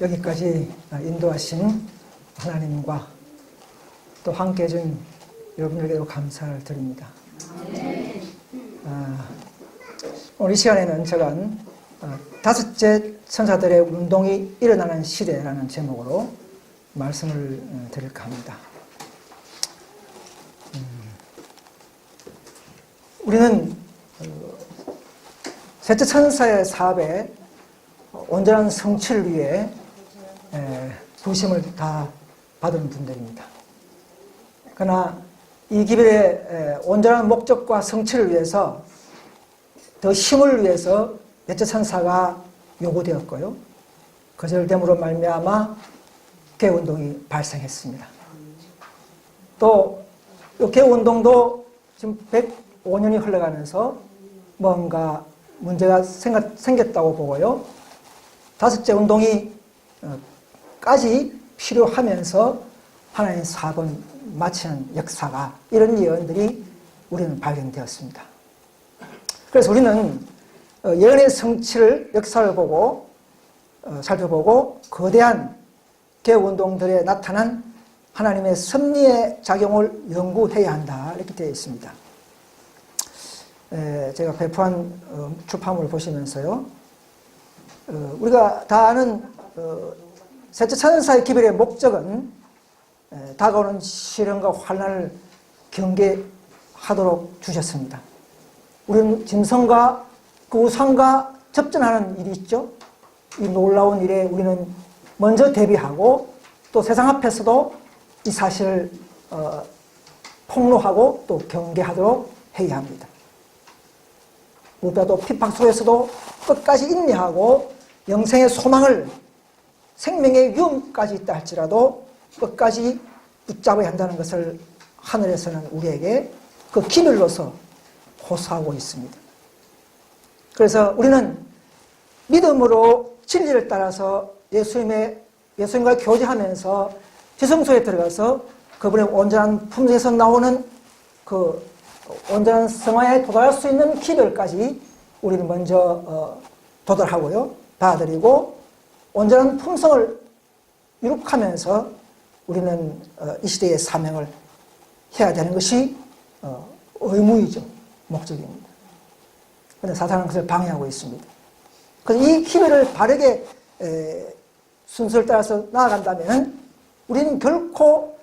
여기까지 인도하신 하나님과 또 함께 해준 여러분들에게도 감사를 드립니다. 오늘 이 시간에는 제가 다섯째 천사들의 운동이 일어나는 시대라는 제목으로 말씀을 드릴까 합니다. 우리는 셋째 천사의 사업에 온전한 성취를 위해 부심을 다 받은 분들입니다. 그러나 이 기별의 온전한 목적과 성취를 위해서 더 힘을 위해서 넷째 천사가 요구되었고요. 거절됨으로 말미암아 개운동이 발생했습니다. 또 이 개운동도 지금 105년이 흘러가면서 뭔가 문제가 생겼다고 보고요. 다섯째 운동이 까지 필요하면서 하나님의 사업을 마치는 역사가, 이런 예언들이 우리는 발견되었습니다. 그래서 우리는 예언의 성취를, 역사를 보고 살펴보고 거대한 개혁운동들에 나타난 하나님의 섭리의 작용을 연구해야 한다, 이렇게 되어 있습니다. 제가 배포한 출판물을 보시면서요, 우리가 다 아는 셋째 천사의 기별의 목적은 다가오는 시련과 환난을 경계하도록 주셨습니다. 우리는 짐승과 그 우상과 접전하는 일이 있죠. 이 놀라운 일에 우리는 먼저 대비하고 또 세상 앞에서도 이 사실을 폭로하고 또 경계하도록 해야 합니다. 무엇보다도 핍박 속에서도 끝까지 인내하고 영생의 소망을, 생명의 위험까지 있다 할지라도 끝까지 붙잡아야 한다는 것을 하늘에서는 우리에게 그 기별로서 호소하고 있습니다. 그래서 우리는 믿음으로 진리를 따라서 예수님과 교제하면서 지성소에 들어가서 그분의 온전한 품성에서 나오는 그 온전한 성화에 도달할 수 있는 기별까지 우리는 먼저 도달하고요, 받아들이고 온전한 품성을 이룩하면서 우리는 이 시대의 사명을 해야 되는 것이 의무이죠, 목적입니다. 그런데 사탄은 그것을 방해하고 있습니다. 그래서 이 기별을 바르게 순서를 따라서 나아간다면 우리는 결코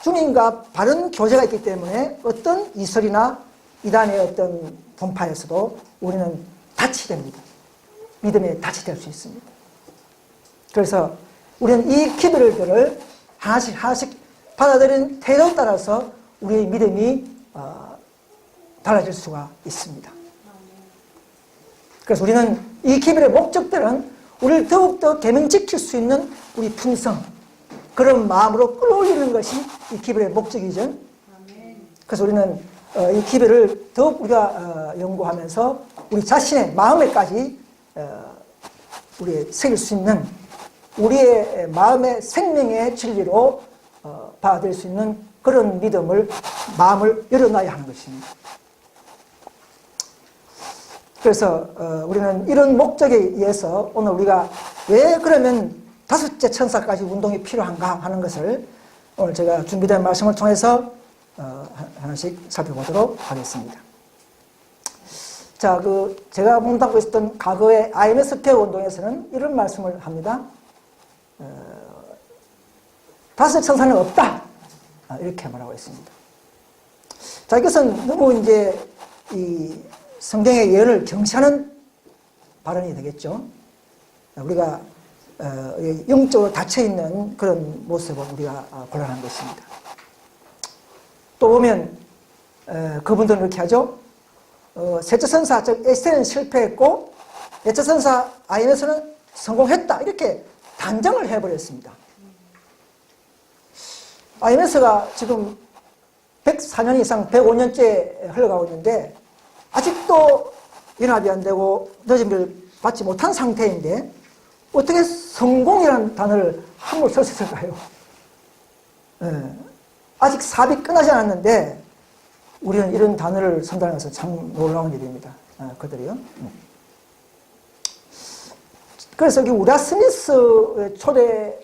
주님과 바른 교제가 있기 때문에 어떤 이설이나 이단의 어떤 분파에서도 우리는 닻이 됩니다. 믿음의 닻이 될 수 있습니다. 그래서 우리는 이 기별들을 하나씩 받아들이는 태도에 따라서 우리의 믿음이 달라질 수가 있습니다. 그래서 우리는 이 기별의 목적들은 우리를 더욱더 계명지킬 수 있는 우리 품성, 그런 마음으로 끌어올리는 것이 이 기별의 목적이죠. 그래서 우리는 이 기별을 더욱 우리가 연구하면서 우리 자신의 마음에까지 우리의 새길 수 있는, 우리의 마음의 생명의 진리로 받아들일 수 있는 그런 믿음을, 마음을 열어놔야 하는 것입니다. 그래서 우리는 이런 목적에 의해서 오늘 우리가 왜 그러면 다섯째 천사까지 운동이 필요한가 하는 것을 오늘 제가 준비된 말씀을 통해서 하나씩 살펴보도록 하겠습니다. 자, 제가 몸담고 있었던 과거의 IMS 개혁 운동에서는 이런 말씀을 합니다. 다섯째 천사는 없다, 이렇게 말하고 있습니다. 자, 이것은 너무 이제 이 성경의 예언을 경시하는 발언이 되겠죠. 우리가 영적으로 닫혀있는 그런 모습을 우리가 곤란한 것입니다. 또 보면 그분들은 이렇게 하죠. 셋째 천사, 즉 에스테는 실패했고 넷째 천사 IMS는 성공했다, 이렇게 단정을 해버렸습니다. IMS가 지금 104년 이상 105년째 흘러가고 있는데 아직도 연합이 안 되고 너짐을 받지 못한 상태인데 어떻게 성공이라는 단어를 함부로 쓸 수 있을까요? 아직 사업이 끝나지 않았는데 우리는 이런 단어를 선택해서 참 놀라운 일입니다. 그들이요. 그래서 여기 우라 스미스 초대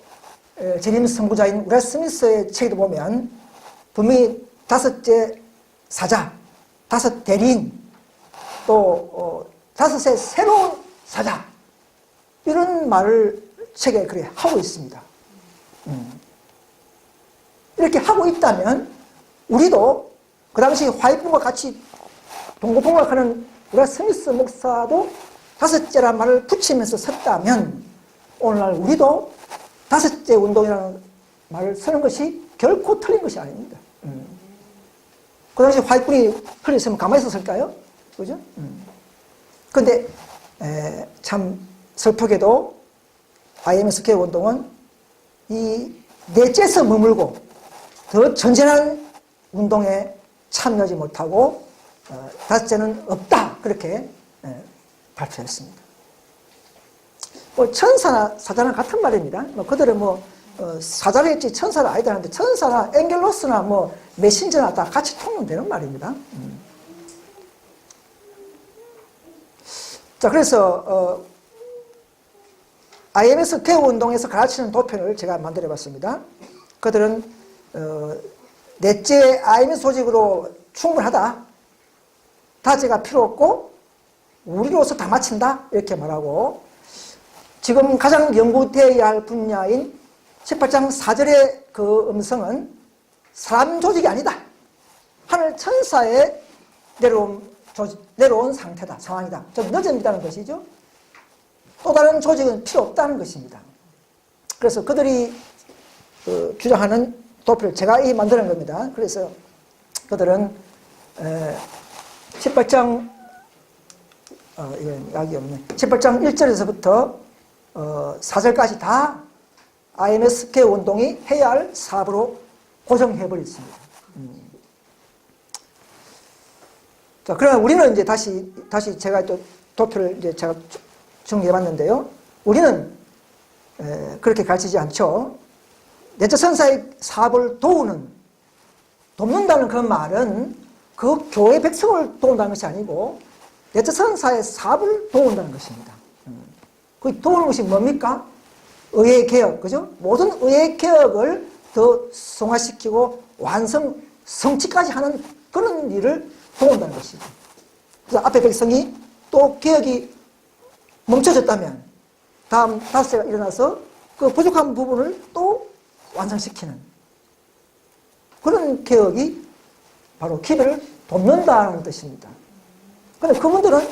재림 선구자인 우라 스미스의 책에도 보면 분명히 다섯째 사자, 다섯 대리인, 또 다섯의 새로운 사자, 이런 말을 책에 그래 하고 있습니다. 이렇게 하고 있다면 우리도 그 당시 화이트와 같이 동고동락하는 우라 스미스 목사도 다섯째란 말을 붙이면서 섰다면 오늘날 우리도 다섯째 운동이라는 말을 쓰는 것이 결코 틀린 것이 아닙니다. 그 당시 화이트군이 흘렸으면 가만히 있었을까요? 그죠? 그런데 참 슬프게도 IMS 개혁운동은 이 넷째에서 머물고 더 전진한 운동에 참여하지 못하고 다섯째는 없다, 그렇게 발표했습니다. 뭐 천사나 사자나 같은 말입니다. 뭐 그들은 뭐 사자를 했지 천사를 아니다 하는데 천사나 엔겔로스나 뭐 메신저나 다 같이 통용되는 말입니다. 자, 그래서 IMS 개혁운동에서 가르치는 도편을 제가 만들어 봤습니다. 그들은 넷째 IMS 조직으로 충분하다, 다제가 필요 없고 우리로서 다 마친다, 이렇게 말하고, 지금 가장 연구되어야 할 분야인 18장 4절의 그 음성은 사람 조직이 아니다, 하늘 천사에 내려온 상태다, 상황이다, 좀 늦어진다는 것이죠. 또 다른 조직은 필요 없다는 것입니다. 그래서 그들이 주장하는 도표를 제가 만드는 겁니다. 그래서 그들은 18장 이건 약이 없네. 18장 1절에서부터 4절까지 다 IMS 개혁운동이 해야 할 사업으로 고정해버렸습니다. 자, 그러나 우리는 이제 다시 제가 또 도표를 이제 제가 정리해봤는데요. 우리는 그렇게 가르치지 않죠. 넷째 천사의 사업을 돕는다는 그 말은 그 교회 백성을 도운다는 것이 아니고 넷째 천사의 사업을 도운다는 것입니다. 그 도우는 것이 뭡니까? 의회 개혁, 그죠? 모든 의회 개혁을 더 성화시키고 성취까지 하는 그런 일을 도운다는 것이죠. 그래서 앞에 백성이 또 개혁이 멈춰졌다면 다음 다섯째가 일어나서 그 부족한 부분을 또 완성시키는 그런 개혁이 바로 기별을 돕는다는 뜻입니다. 근데 그분들은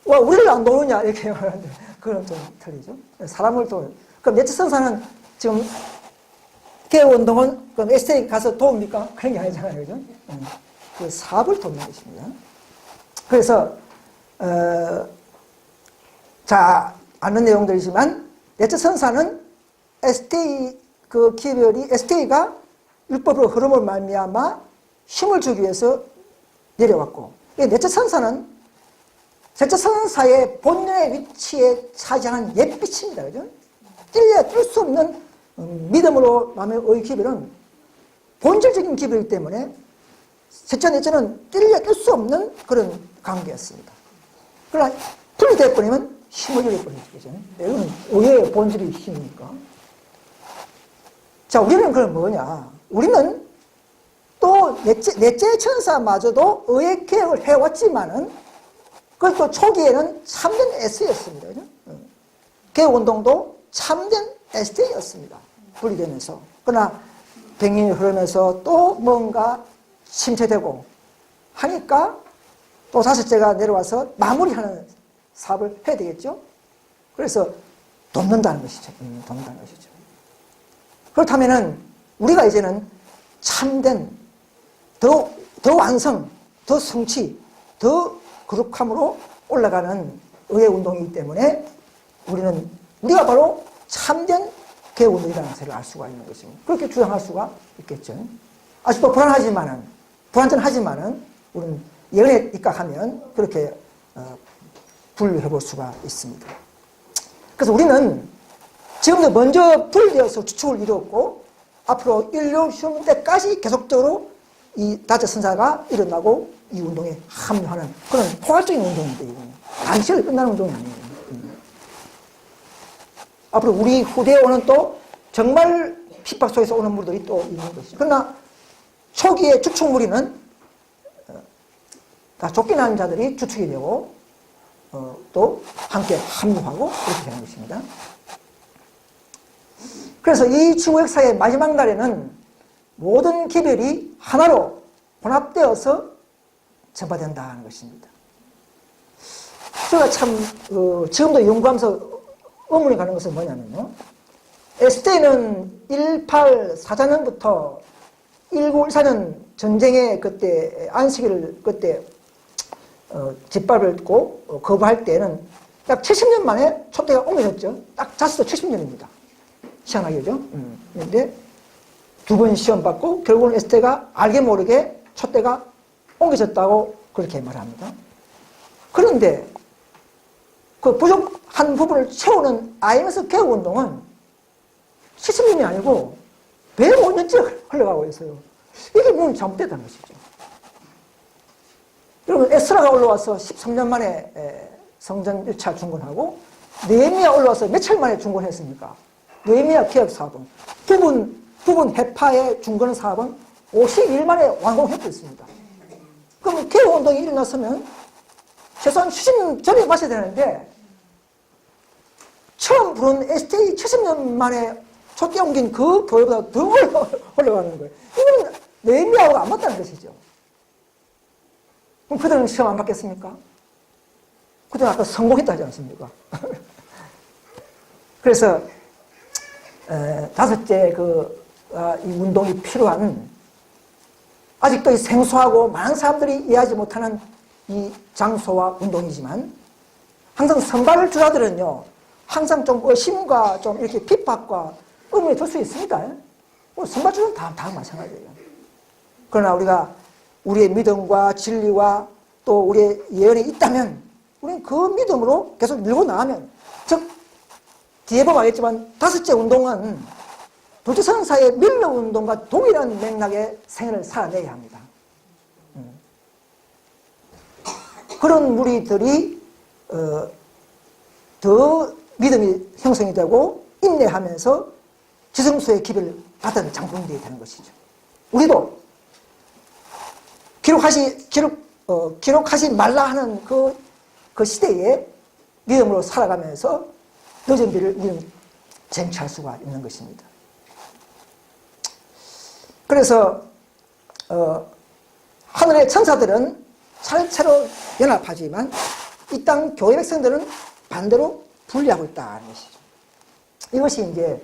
와, 우리를 안 도우느냐 이렇게 말하는데 그건 좀 틀리죠. 사람을 도우는. 그럼 넷째 천사는 지금 개혁운동은 그럼 STA 가서 도웁니까? 그런 게 아니잖아요. 그죠? 그 사업을 돕는 것입니다. 그래서 자, 아는 내용들이지만 넷째 천사는 STA 그 기별이 STA가 율법으로 흐름을 말미암아 힘을 주기 위해서 내려왔고, 넷째 천사는 셋째 천사의 본연의 위치에 차지하는 옛빛입니다. 그죠? 뛸 수 없는 믿음으로 남의 기별은 본질적인 기별이기 때문에 셋째, 넷째는 뛸 수 없는 그런 관계였습니다. 그러나 분리되어버리면 힘을 잃어버리죠. 그죠? 이거는 의의 본질이 힘이니까. 자, 우리는 그럼 뭐냐? 우리는 또 넷째 천사마저도 의의 개혁을 해왔지만은 그것도 초기에는 참된 S였습니다. 그죠? 개혁운동도 참된 ST였습니다. 분리되면서. 그러나 100년이 흐르면서 또 뭔가 침체되고 하니까 또 다섯째가 내려와서 마무리하는 사업을 해야 되겠죠. 그래서 돕는다는 것이죠. 돕는다는 것이죠. 그렇다면은 우리가 이제는 참된 더 완성, 더 성취, 더 거룩함으로 올라가는 의회 운동이기 때문에 우리가 바로 참된 개혁운동이라는 것을 알 수가 있는 것입니다. 그렇게 주장할 수가 있겠죠. 아직도 불완전하지만은 우리는 예언에 입각하면 그렇게 분류해 볼 수가 있습니다. 그래서 우리는 지금도 먼저 분리되어서 주축을 이루었고 앞으로 인류 휴먼 때까지 계속적으로 이 다섯 선사가 일어나고 이 운동에 합류하는 그런 포괄적인 운동인데, 이거는 단시간에 끝나는 운동이 아니에요. 앞으로 우리 후대에 오는 또 정말 핍박 속에서 오는 무리들이 또 있는 것이죠. 그러나 초기의 주축 무리는 다 쫓겨난 자들이 주축이 되고 또 함께 합류하고 그렇게 되는 것입니다. 그래서 이 지구 역사의 마지막 날에는 모든 기별이 하나로 혼합되어서 전파된다는 것입니다. 제가 참 지금도 연구하면서 의문이 가는 것은 뭐냐면요, SD는 1844년부터 1914년 전쟁의 그때 안식일을 그때 짓밟고 거부할 때는 약 70년 만에 촛대가 옮겨졌죠. 딱 자수도 70년입니다. 희한하게죠. 그런데 두 번 시험 받고 결국은 SD가 알게 모르게 촛대가 옮겨졌다고 그렇게 말합니다. 그런데 그 부족한 부분을 채우는 IMS 개혁운동은 70년이 아니고 105년째 흘러가고 있어요. 이게 뭐 잘못됐다는 것이죠. 여러분, 에스라가 올라와서 13년 만에 성전 1차 중건하고 느헤미야 올라와서 며칠 만에 중건했습니까? 느헤미야 개혁 사업은 부분 해파의 중건 사업은 52일 만에 완공했고 있습니다. 그럼 개혁운동이 일어났으면 최소한 70년 전에 마셔야 되는데 처음 부른 SDA 70년 만에 촛대 옮긴 그 교회보다 더 올라가는 거예요. 이건 느헤미야하고 안 맞다는 것이죠. 그럼 그들은 시험 안 받겠습니까? 그들은 아까 성공했다 하지 않습니까? 그래서 다섯째 이 운동이 필요한, 아직도 이 생소하고 많은 사람들이 이해하지 못하는 이 장소와 운동이지만 항상 선발을 주자들은요, 항상 좀 의심과 좀 이렇게 핍박과 의문이 들 수 있습니다. 선발 주자는 다 마찬가지예요. 그러나 우리가 우리의 믿음과 진리와 또 우리의 예언이 있다면 우리는 그 믿음으로 계속 밀고 나가면, 즉 뒤에 보면 알겠지만 다섯째 운동은 도지선사의 밀러운동과 동일한 맥락의 생애를 살아내야 합니다. 그런 무리들이 더 믿음이 형성이 되고 인내하면서 지성소의 기별을 받은 장군들이 되는 것이죠. 우리도 기록하지 말라 하는 그 시대에 믿음으로 살아가면서 늦은 비를 우리는 쟁취할 수가 있는 것입니다. 그래서 하늘의 천사들은 차례차례 연합하지만 이 땅 교회 백성들은 반대로 분리하고 있다는 것이죠. 이것이 이제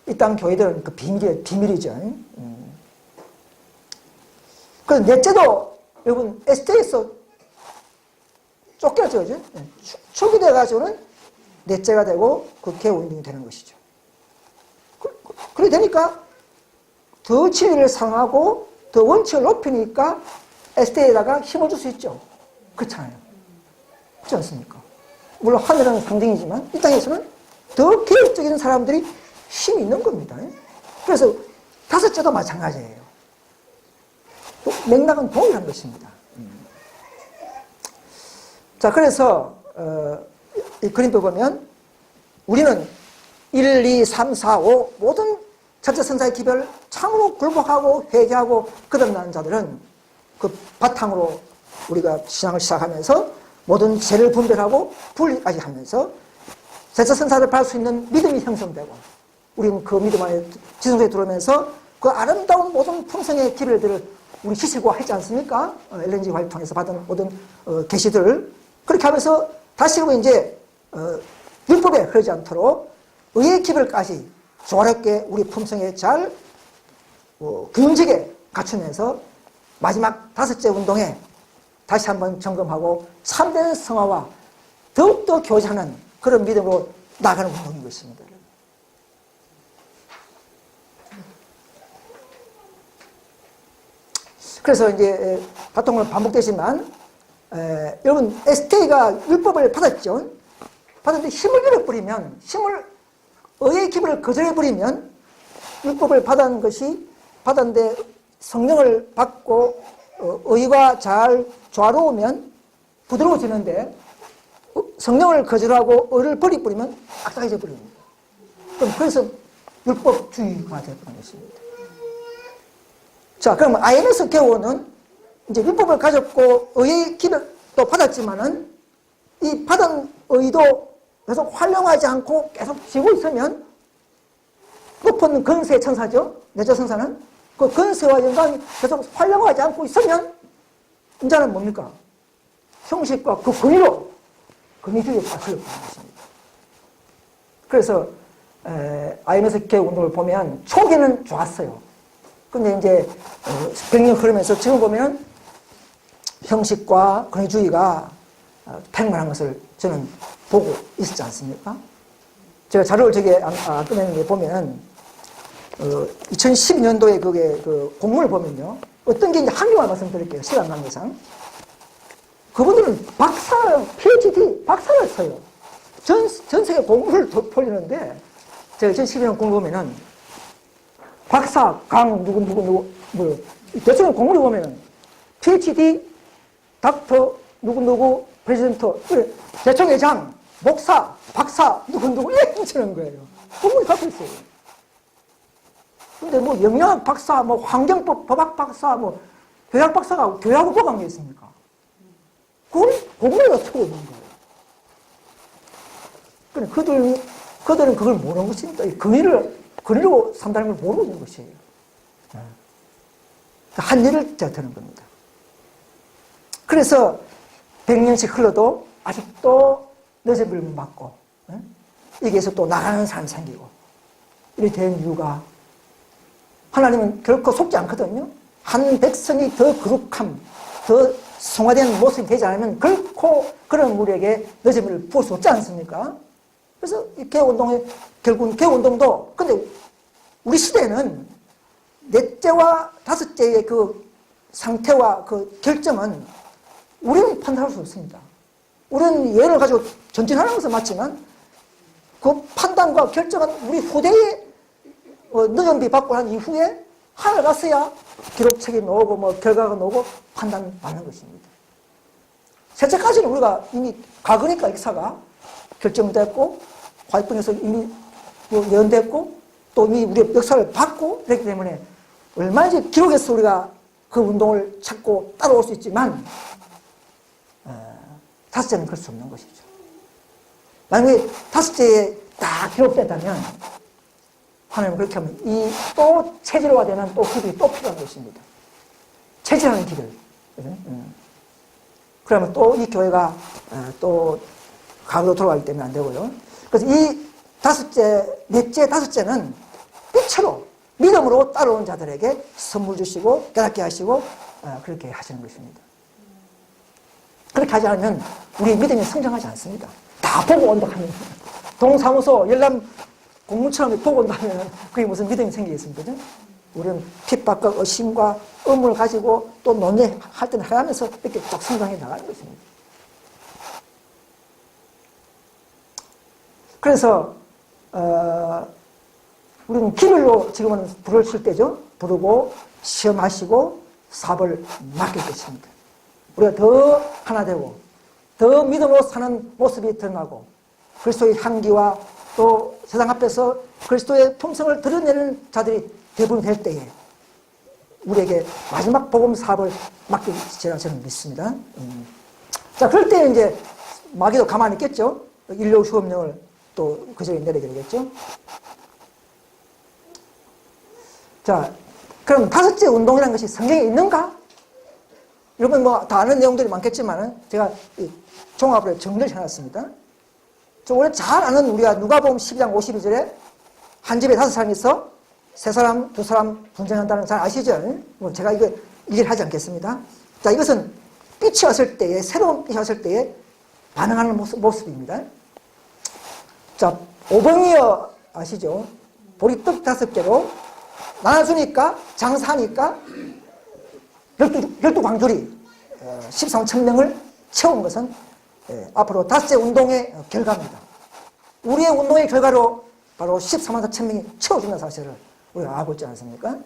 이 땅 교회들은 그 비밀이죠. 그래서 넷째도 여러분 SD에서 쫓겨났죠, 그죠? 축이 돼가지고는 넷째가 되고 그 개운동이 되는 것이죠. 그래 되니까 더 진리를 사랑하고 더 원칙을 높이니까 SD에다가 힘을 줄 수 있죠. 그렇잖아요. 그렇지 않습니까? 물론 하늘은 상징이지만 이 땅에서는 더 개혁적인 사람들이 힘이 있는 겁니다. 그래서 다섯째도 마찬가지예요. 맥락은 동일한 것입니다. 자, 그래서 이 그림표 보면 우리는 1, 2, 3, 4, 5 모든 첫째 선사의 기별을 참으로 굴복하고 회개하고 거듭나는 자들은 그 바탕으로 우리가 신앙을 시작하면서 모든 죄를 분별하고 분리까지 하면서 셋째 선사를 받을 수 있는 믿음이 형성되고 우리는 그 믿음 안에 지성소에 들어오면서 그 아름다운 모든 풍성의 기별들을 우리 시실과 했지 않습니까? LNG 화를 통해서 받은 모든 계시들 그렇게 하면서 다시 이제 율법에 흐르지 않도록 의의 기별까지 조화롭게 우리 품성에 잘 균직에 갖추면서 마지막 다섯째 운동에 다시 한번 점검하고 참된 성화와 더욱더 교제하는 그런 믿음으로 나가는 운동인 것입니다. 그래서 이제 같은 건 반복되지만 여러분 ST가 율법을 받았죠. 받았는데 힘을 잃어버리면 의의 기별을 거절해버리면 율법을 받았는데 성령을 받고 의가 잘 조화로우면 부드러워지는데 성령을 거절하고 의를 버리버리면 악당해져 버립니다. 그럼 그래서 율법주의가 되어버린 것입니다. 자, 그럼 IMS 개호는 이제 율법을 가졌고 의의 기를 또 받았지만은 이 받은 의도 계속 활용하지 않고 계속 지고 있으면 높은 근세의 천사죠. 내조성사는 그 근세와 영광이 계속 활용하지 않고 있으면 이제는 뭡니까? 형식과 그 근위로 근위주의에 빠뜨려 버린 것입니다. 그래서 IMS 개혁 운동을 보면 초기는 좋았어요. 근데 이제 100년 흐르면서 지금 보면 형식과 근위주의가 팽만한 것을 저는 보고 있었지 않습니까? 제가 자료를 저게 안 꺼내는 게 보면 2012년도에 그게 그 공문을 보면요. 어떤 게 이제 한 개만 말씀드릴게요. 시간 관계상. 그분들은 박사, PhD, 박사를 써요. 전 세계 공문을 돌리는데 제가 2012년 공문 보면은 박사, 강, 누구, 대충 공문을 보면은 PhD, 닥터, 누구, 프레지던트, 대총회장, 목사, 박사, 누구, 이렇게 붙이는 거예요. 공문이 갖고 있어요. 근데 뭐 영양학 박사, 뭐 환경법 법학 박사, 뭐 교양 박사가 교양하고 뭐가 관계 있습니까? 그걸 공문에다 쓰고 있는 거예요. 그러니까 그들은 그걸 모르는 것입니다. 근위로 산다는 걸 모르는 것이에요. 한 일을 되는 겁니다. 그래서 100년씩 흘러도 아직도 너제비를 맞고 여기에서 또 나가는 사람이 생기고 이렇게 된 이유가 하나님은 결코 속지 않거든요. 한 백성이 더 거룩함, 더 성화된 모습이 되지 않으면 결코 그런 우리에게 너제비를 부을 수 없지 않습니까? 그래서 이 개운동의 결국은 개운동도 근데 우리 시대는 넷째와 다섯째의 그 상태와 그 결정은 우리는 판단할 수 없습니다. 우리는 예를 가지고 전진하는 것은 맞지만 그 판단과 결정은 우리 후대에 늦은비 받고 난 이후에 하늘 갔어야 기록책이 나오고 뭐 결과가 나오고 판단받는 것입니다. 셋째까지는 우리가 이미 과거니까 역사가 결정됐고 화이팅에서 이미 예언됐고 또 이미 우리의 역사를 받고 그렇기 때문에 얼마든지 기록에서 우리가 그 운동을 찾고 따라올 수 있지만 다섯째는 그럴 수 없는 것이죠. 만약에 다섯째에 다 기록됐다면 하나님은 그렇게 하면 이 또 체질화되는 또 길이 또 필요한 것입니다. 체질하는 길을. 그러면 또 이 교회가 또 과거로 돌아가기 때문에 안 되고요. 그래서 이 넷째, 다섯째는 빛으로, 믿음으로 따라오는 자들에게 선물 주시고, 깨닫게 하시고, 그렇게 하시는 것입니다. 그렇게 하지 않으면 우리 믿음이 성장하지 않습니다. 다 보고 온다 하면. 동사무소, 열람 공무처럼 보고 온다면 그게 무슨 믿음이 생기겠습니까? 우리는 핍박과 의심과 의문을 가지고 또 논의할 때는 해가면서 이렇게 쭉 성장해 나가는 것입니다. 그래서 우리는 기별로 지금은 불을 칠 때죠. 부르고 시험하시고 사업을 맡길 것입니다. 우리가 더 하나 되고 더 믿음으로 사는 모습이 드러나고 그리스도의 향기와 또 세상 앞에서 그리스도의 품성을 드러내는 자들이 대부분 될 때에 우리에게 마지막 복음 사업을 맡길지라 저는 믿습니다. 자, 그럴 때 이제 마귀도 가만히 있겠죠. 인류 휴업령을 또 그저에 내리게 되겠죠. 자, 그럼 다섯째 운동이라는 것이 성경에 있는가? 여러분 뭐 다 아는 내용들이 많겠지만 제가 종합으로 정리를 해놨습니다. 원래 잘 아는 우리가 누가복음 12장 52절에 한 집에 5사람이 있어 3사람, 2사람 분쟁한다는 잘 아시죠? 뭐 제가 이거 일일이 하지 않겠습니다. 자, 이것은 빛이 왔을 때에 새로운 빛이 왔을 때에 반응하는 모습입니다. 자, 오병이어 아시죠? 보리떡 5개로 나눠주니까 장사하니까 12광주리 13,000명을 채운 것은 앞으로 닷새 운동의 결과입니다. 우리의 운동의 결과로 바로 14만 4천 명이 채워준다는 사실을 우리가 알고 있지 않습니까?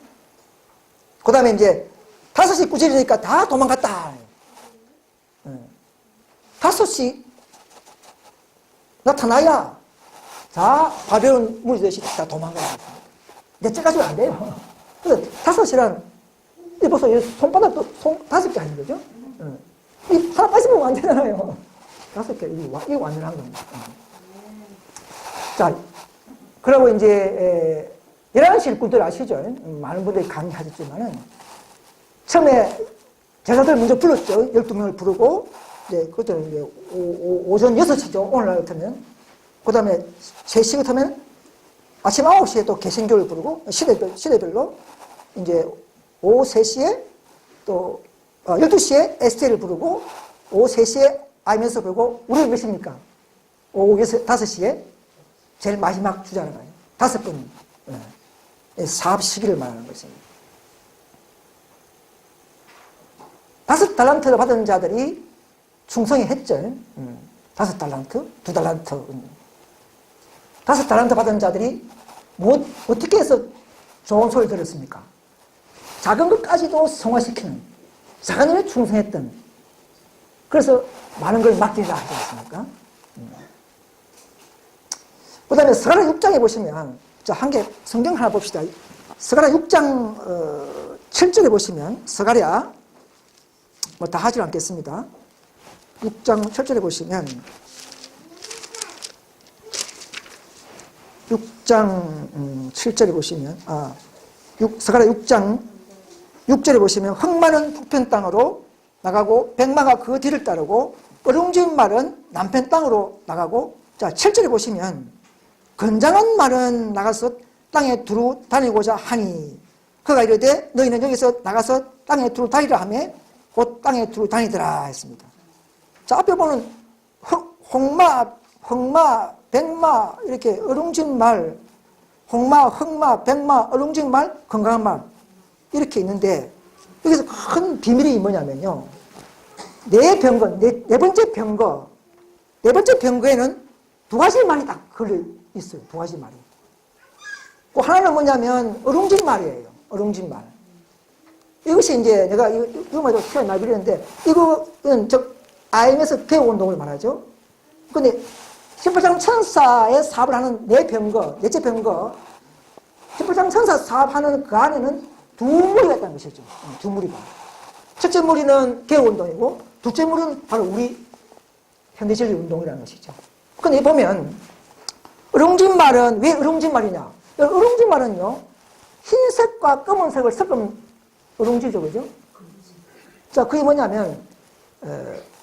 그 다음에 이제 5시 꾸짖으니까 다 도망갔다. 5시 나타나야 자, 바벨론 무리들이 다 도망가야 됐습니다. 넷째 가지고 안 돼요. 그래서 5이란, 이 벌써 손바닥도 손 5개 아닌 거죠? 이 하나 빠지면 안 되잖아요. 5개, 이게 완전한 겁니다. 자, 그리고 이제, 11시 일꾼들 아시죠? 많은 분들이 강의하셨지만은, 처음에 제자들 먼저 불렀죠. 12명을 부르고, 이제, 그때는 이제 오전 6시죠. 오늘날 같으면. 그 다음에 3시 같으면 아침 9시에 또 개신교를 부르고, 시대별로, 이제, 오후 3시에 또, 12시에 에스테를 부르고, 오후 3시에 아이면서 부르고, 우리는 몇입니까? 오후 5시에 제일 마지막 주자는 거예요. 5번. 사업 시기를 말하는 것입니다. 5달란트를 받은 자들이 충성히 했죠. 5달란트, 2달란트. 5달란트 받은 자들이 어떻게 해서 좋은 소리를 들었습니까? 작은 것까지도 성화시키는, 작은 일에 충성했던, 그래서 많은 걸 맡기라 하지 않습니까? 그 다음에 스가랴 6장에 보시면, 자, 한 개 성경 하나 봅시다. 스가랴 6장 7절에 보시면, 스가랴 뭐 다 하지 않겠습니다. 6장 7절에 보시면, 6장 7절에 보시면, 스가랴 6장 6절에 보시면, 흙 많은 북편 땅으로 나가고 백마가 그 뒤를 따르고 어룽진 말은 남편 땅으로 나가고, 자, 7절에 보시면 건장한 말은 나가서 땅에 두루 다니고자 하니 그가 이르되 너희는 여기서 나가서 땅에 두루 다니라 하며 곧 땅에 두루 다니더라 했습니다. 자, 앞에 보는 홍마, 백마 이렇게 어룽진 말, 홍마, 흑마, 백마, 어룽진 말, 건강한 말 이렇게 있는데 여기서 큰 비밀이 뭐냐면요. 네 번째 병거에는 2가지 말이 딱 걸려 있어요. 2가지 말이. 그 하나는 뭐냐면 어룽진 말이에요. 어룽진 말. 이것이 이제 내가 이거마저 튀어나와 버리는데 이거는 IMS 개혁운동을 말하죠. 근데 십부장 천사의 사업을 하는 넷째 병거, 십부장 천사 사업하는 그 안에는 2무리가 있다는 것이죠. 2무리가. 첫째 무리는 개혁운동이고 둘째 무리는 바로 우리 현대진리운동이라는 것이죠. 근데 보면 어룽진 말은 왜 어룽진 말이냐? 어룽진 말은요, 흰색과 검은색을 섞은 어룽지죠, 그죠? 자, 그게 뭐냐면,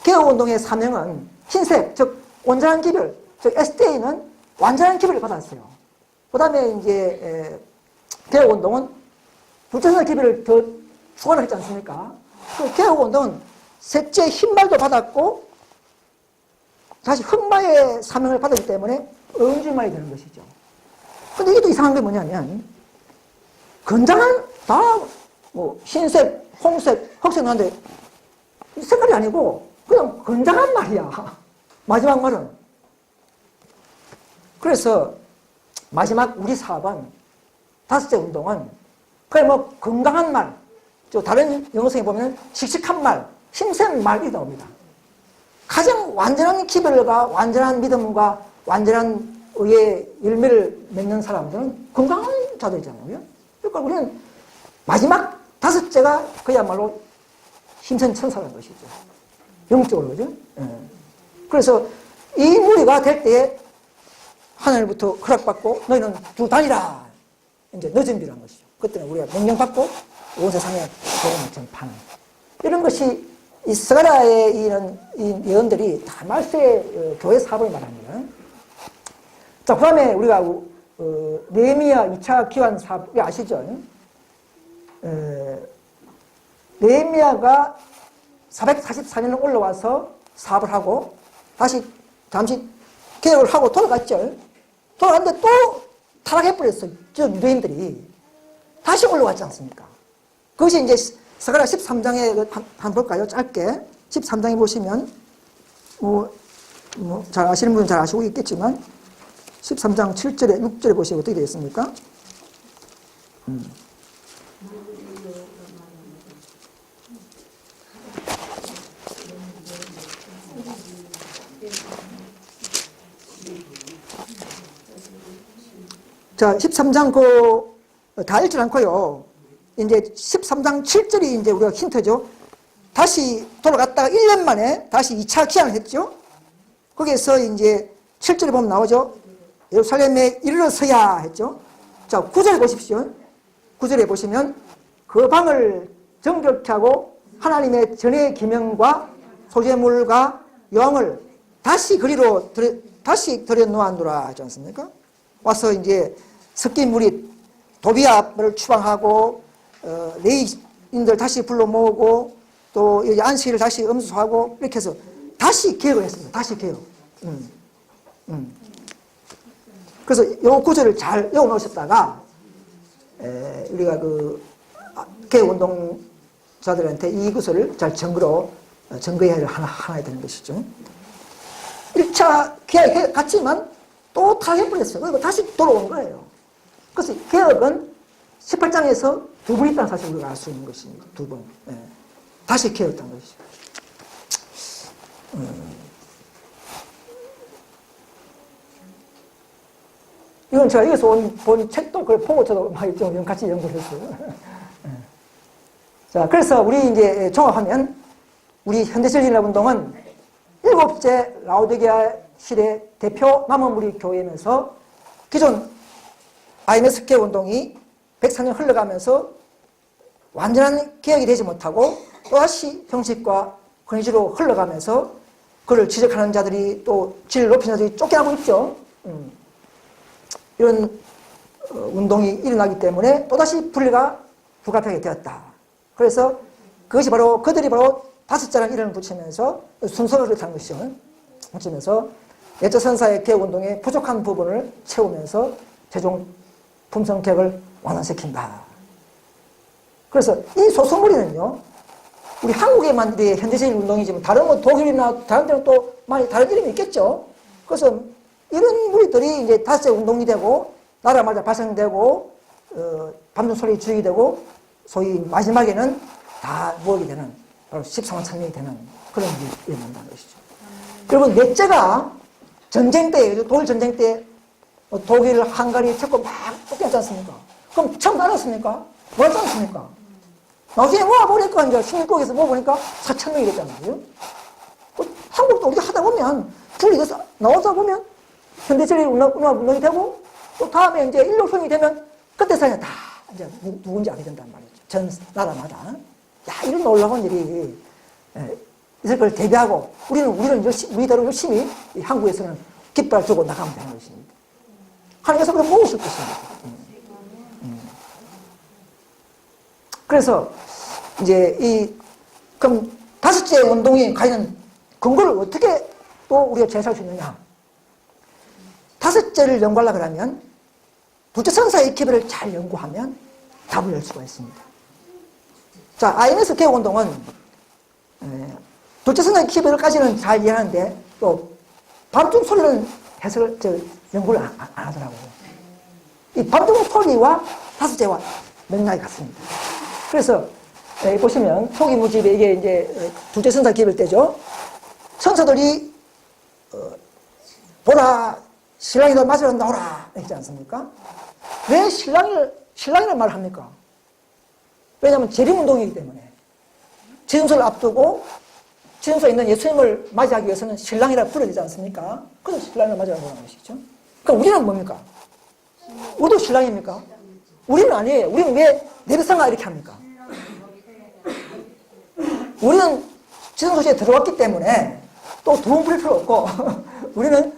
개혁운동의 사명은 흰색, 즉, 온전한 기별, 즉, SDA는 완전한 기별을 받았어요. 그 다음에 이제, 개혁운동은 불체선의 기별을 더 추가를 했지 않습니까? 그 개혁운동은 셋째 흰말도 받았고, 다시 흑마의 사명을 받았기 때문에 어룽진말이 되는 것이죠. 근데 이게 또 이상한 게 뭐냐면, 건장한, 흰색, 홍색, 흑색 나는데, 색깔이 아니고, 그냥 건장한 말이야. 마지막 말은. 그래서, 마지막 우리 사업은, 5째 운동은, 그냥 뭐, 건강한 말, 다른 영어성에 보면, 씩씩한 말, 힘센 말이 나옵니다. 가장 완전한 기별과 완전한 믿음과 완전한 의의 열매를 맺는 사람들은 건강한 자들이잖아요. 그러니까 우리는 마지막 5째가 그야말로 힘센 천사라는 것이죠. 영적으로, 그죠? 그래서 이 무리가 될 때에 하늘부터 허락받고 너희는 두루 다니라. 이제 늦은 비라는 것이죠. 그때는 우리가 명령받고 온 세상에 복음을 전파하는. 이런 것이 이 스가랴의 이 예언들이 다 말세의 교회 사업을 말합니다. 자, 그 다음에 우리가 느헤미야 2차 기환 사업, 아시죠? 느헤미야가 444년에 올라와서 사업을 하고 다시 잠시 개혁을 하고 돌아갔죠. 돌아갔는데 또 타락해버렸어요. 저 유대인들이. 다시 올라왔지 않습니까? 그것이 이제 스가랴 13장에 한번 볼까요? 짧게. 13장에 보시면, 잘 아시는 분은 잘 아시고 있겠지만, 13장 7절에, 6절에 보시면 어떻게 되겠습니까? 자, 13장 다 읽지 않고요. 이제 13장 7절이 이제 우리가 힌트죠. 다시 돌아갔다가 1년 만에 다시 2차 귀환을 했죠. 거기에서 이제 7절에 보면 나오죠. 예루살렘에 이르러서야 했죠. 자, 9절 보십시오. 9절에 보시면 그 방을 정결케 하고 하나님의 전의 기명과 소재물과 영을 다시 그리로 다시 들여놓았노라 하지 않습니까? 와서 이제 섞인 무리 도비압을 추방하고 레위인들 다시 불러 모으고 또 안식일을 다시 엄수하고 이렇게 해서 다시 개혁을 했습니다. 다시 개혁. 그래서 요 구절을 잘 외워놓으셨다가 우리가 개혁운동자들한테 이 구절을 잘 증거해야 하나 되는 것이죠. 1차 개혁 갔지만 또 타협해버렸어요. 그리고 다시 돌아온 거예요. 그래서 개혁은 18장에서 두 번 있다는 사실을 우리가 알 수 있는 것입니다. 두 번. 다시 개혁했다는 것이죠. 이건 제가 여기서 본 책도 그걸 보고 저도 좀 같이 연구를 했어요. 자, 그래서 우리 이제 종합하면 우리 현대실인합운동은 7째 라오디게아 시대 대표 남은 우리 교회면서 기존 IMS 개혁운동이 104년 흘러가면서 완전한 개혁이 되지 못하고 또다시 형식과 권위주로 흘러가면서 그를 지적하는 자들이 또 질을 높이는 자들이 쫓겨나고 있죠. 이런 운동이 일어나기 때문에 또다시 분리가 불가피하게 되었다. 그래서 그것이 바로 그들이 바로 5자라는 이름을 붙이면서 순서가 그렇다는 것이죠. 붙이면서 예저 선사의 개혁운동의 부족한 부분을 채우면서 최종 품성 개혁을 완화시킨다. 그래서 이 소수무리는요, 우리 한국에만 현대적인 운동이지만 다른 독일이나 다른 데는 또 많이 다른 이름이 있겠죠. 그래서 이런 무리들이 이제 5째 운동이 되고 나라마다 발생되고 밤중소리 주의가 되고 소위 마지막에는 다 무엇이 되는 바로 13만 천명이 되는 그런 일이 일어난다는 것이죠. 그리고 넷째가 전쟁 때, 독일 전쟁 때 독일, 헝가리, 체코 막 쫓겨났지 않습니까? 그럼 처음 알았습니까? 몰랐지 않습니까? 나중에 모아보니까 이제 16국에서 모아보니까 4천 명이 됐단 말이에요. 한국도 우리가 하다 보면 분리돼서 나오다 보면 현대적인 운동이 되고 또 다음에 이제 인력형이 되면 그때서야 다 이제 누군지 알게 된단 말이죠. 전 나라마다. 야, 이런 놀라운 일이 있을 걸 대비하고 우리대로 열심히 한국에서는 깃발 들고 나가면 되는 것입니다. 하나님께서 그걸 모으실 것입니다. 그래서 이제 그럼 5째 운동이 과연 근거를 어떻게 또 우리가 제시할 수 있느냐? 5째를 연구하려고 하면 둘째 선사의 기별을 잘 연구하면 답을 낼 수가 있습니다. 자, IMS 개혁운동은 둘째 선사의 기별까지는 잘 이해하는데 또 밤중 소리는 연구를 안 하더라고요. 이 밤중 소리와 5째와 맥락이 같습니다. 그래서 보시면 초기 무집에 이게 이제 둘째 선사 기별 때죠. 천사들이 보라 신랑이 너 맞으러 나오라 했지 않습니까? 왜 신랑이란 말을 합니까? 왜냐하면 재림운동이기 때문에 지성소를 앞두고 지성소에 있는 예수님을 맞이하기 위해서는 신랑이라 불러야 되지 않습니까? 그래서 신랑을 맞으러 나오는 것이죠. 그럼 우리는 뭡니까? 우리도 신랑입니까? 우리는 아니에요. 우리는 왜 내배상가 이렇게 합니까? 우리는 지성소에 들어왔기 때문에 또 돈 부릴 필요 없고 우리는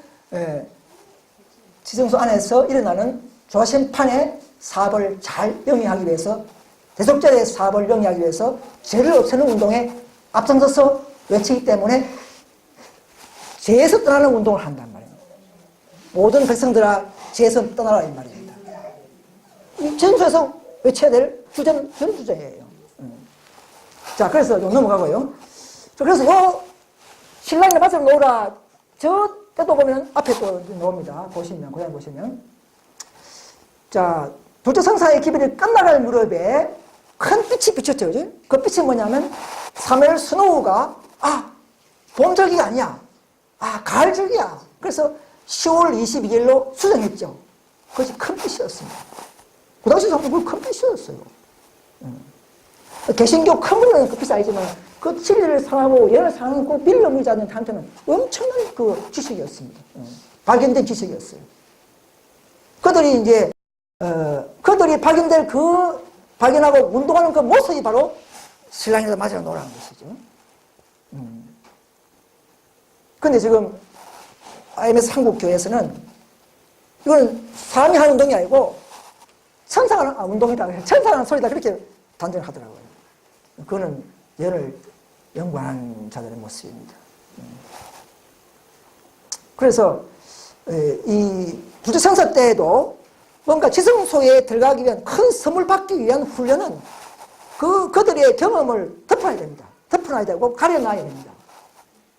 지성소 안에서 일어나는 조심판의 사업을 잘 영위하기 위해서 대속죄의 사업을 영위하기 위해서 죄를 없애는 운동에 앞장서서 외치기 때문에 죄에서 떠나는 운동을 한단 말이에요. 모든 백성들아 죄에서 떠나라 이 말입니다. 이 지성소에서 외쳐야 될 주제는 그런 주제예요. 자, 그래서 좀 넘어가고요. 그래서 요 신랑이 맞으러 놓으라 저 때도 보면 앞에 또 나옵니다. 보시면 고향 보시면 자, 둘째 성사의 기별이 끝나갈 무렵에 큰 빛이 비쳤죠. 그죠? 그 빛이 뭐냐면 사무엘 스노우가 봄절기가 아니야. 가을절기야. 그래서 10월 22일로 수정했죠. 그것이 큰 뜻이었습니다. 그 당시 사람들은 큰 뜻이었어요. 개신교 큰 분은 그 뜻이 아니지만 그 진리를 사랑하고 예를 사랑하는 그 빌려 자들한테는 엄청난 그 지식이었습니다. 발견된 지식이었어요. 그들이 이제 그들이 발견하고 운동하는 그 모습이 바로 신랑에다 맞아 놓으라는 것이죠. 근데 지금 IMS 한국교회에서는 이건 사람이 하는 운동이 아니고 천사가 하는 운동이다. 천사가 하는 소리다. 그렇게 단정하더라고요. 그거는 예를 연구하는 자들의 모습입니다. 그래서 이 부처천사 때에도 뭔가 지성소에 들어가기 위한 큰 선물 받기 위한 훈련은 그들의 경험을 덮어야 됩니다. 덮어놔야 되고 가려놔야 됩니다.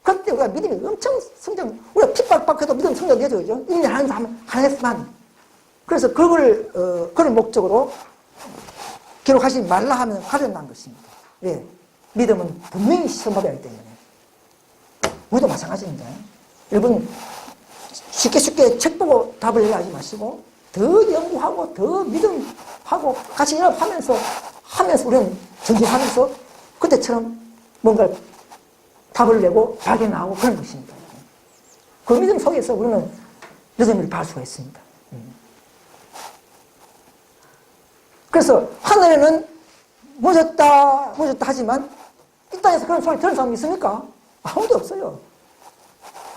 그때 우리가 믿음이 엄청 우리가 핍박받고도 믿음 성장되죠. 그죠? 1년에 한 해만. 그래서 그걸 목적으로 기록하지 말라 하면 가려놓은 것입니다. 예. 믿음은 분명히 시험받아야 하기 때문에. 우리도 마찬가지입니다. 여러분, 쉽게 책 보고 답을 얘기하지 마시고, 더 연구하고, 더 믿음하고, 같이 연합하면서, 우리는 전진하면서, 그때처럼 뭔가 답을 내고, 발견하고 그런 것입니다. 그 믿음 속에서 우리는 여전히 볼 수가 있습니다. 그래서 하늘에는 무졌다 하지만 이 땅에서 그런 소리 들은 사람이 있습니까? 아무도 없어요.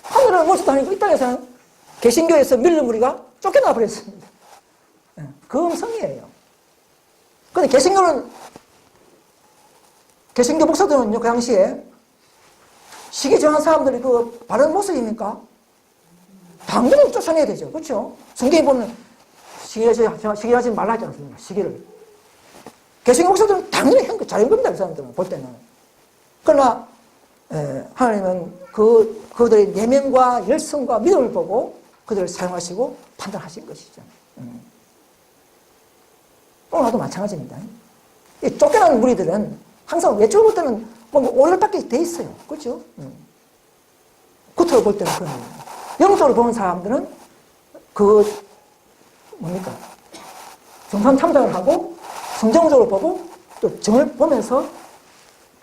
하늘은 무졌다 하니까 이 땅에서는 개신교에서 밀린 무리가 쫓겨나 버렸습니다. 그 음성이에요. 근데 개신교 목사들은요, 그 당시에 시기 정한 사람들이 그 바른 모습입니까? 당연히 쫓아내야 되죠. 그렇죠? 성경에 보면 시기하지 말라 하지 않습니까? 시기를. 개신교 목사들은 당연히 잘한 겁니다. 그 사람들은 볼 때는. 그러나 하나님은 그들의 내면과 열성과 믿음을 보고 그들을 사용하시고 판단하신 것이죠. 오늘도 마찬가지입니다. 이 쫓겨난 무리들은 항상 외적으로 볼 때는 뭔가 오열받게 돼 있어요. 그렇죠? 겉으로 볼 때는 그런 거예요. 영적으로 보는 사람들은 뭡니까? 정상 참작을 하고 성경적으로 보고 또 정을 보면서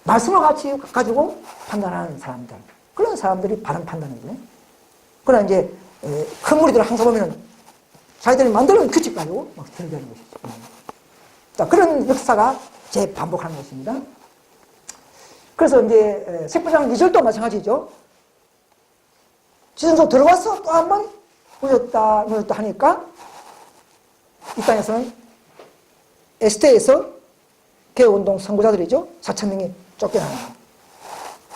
말씀을 같이 가지고 판단하는 사람들. 그런 사람들이 바른 판단이죠. 그러나 이제 큰 무리들을 항상 보면은 자기들이 만드는 규칙 가지고 막 들어가는 것이죠. 자, 그런 역사가 재반복하는 것입니다. 그래서 이제 색부장 2절도 마찬가지죠. 지성소 들어와서 또 한 번 무졌다 하니까 이 땅에서는 에스테에서 개혁운동 선구자들이죠. 4,000명이 쫓겨나는 거예요.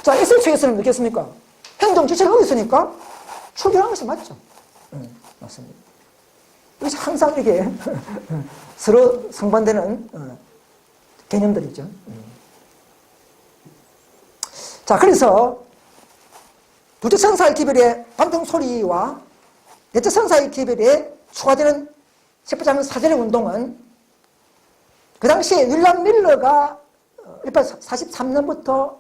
자, 이스라엘 측에서는 어떻겠습니까? 행정 지체를 하고 있으니까 출교하는 것이 맞죠. 맞습니다. 그래서 항상 이게 서로 상반되는 개념들이죠. 자, 그래서 둘째 천사의 기별의 반등 소리와 넷째 천사의 기별에 추가되는 세부장 사절의 운동은 그 당시에 윌람 밀러가 1843년부터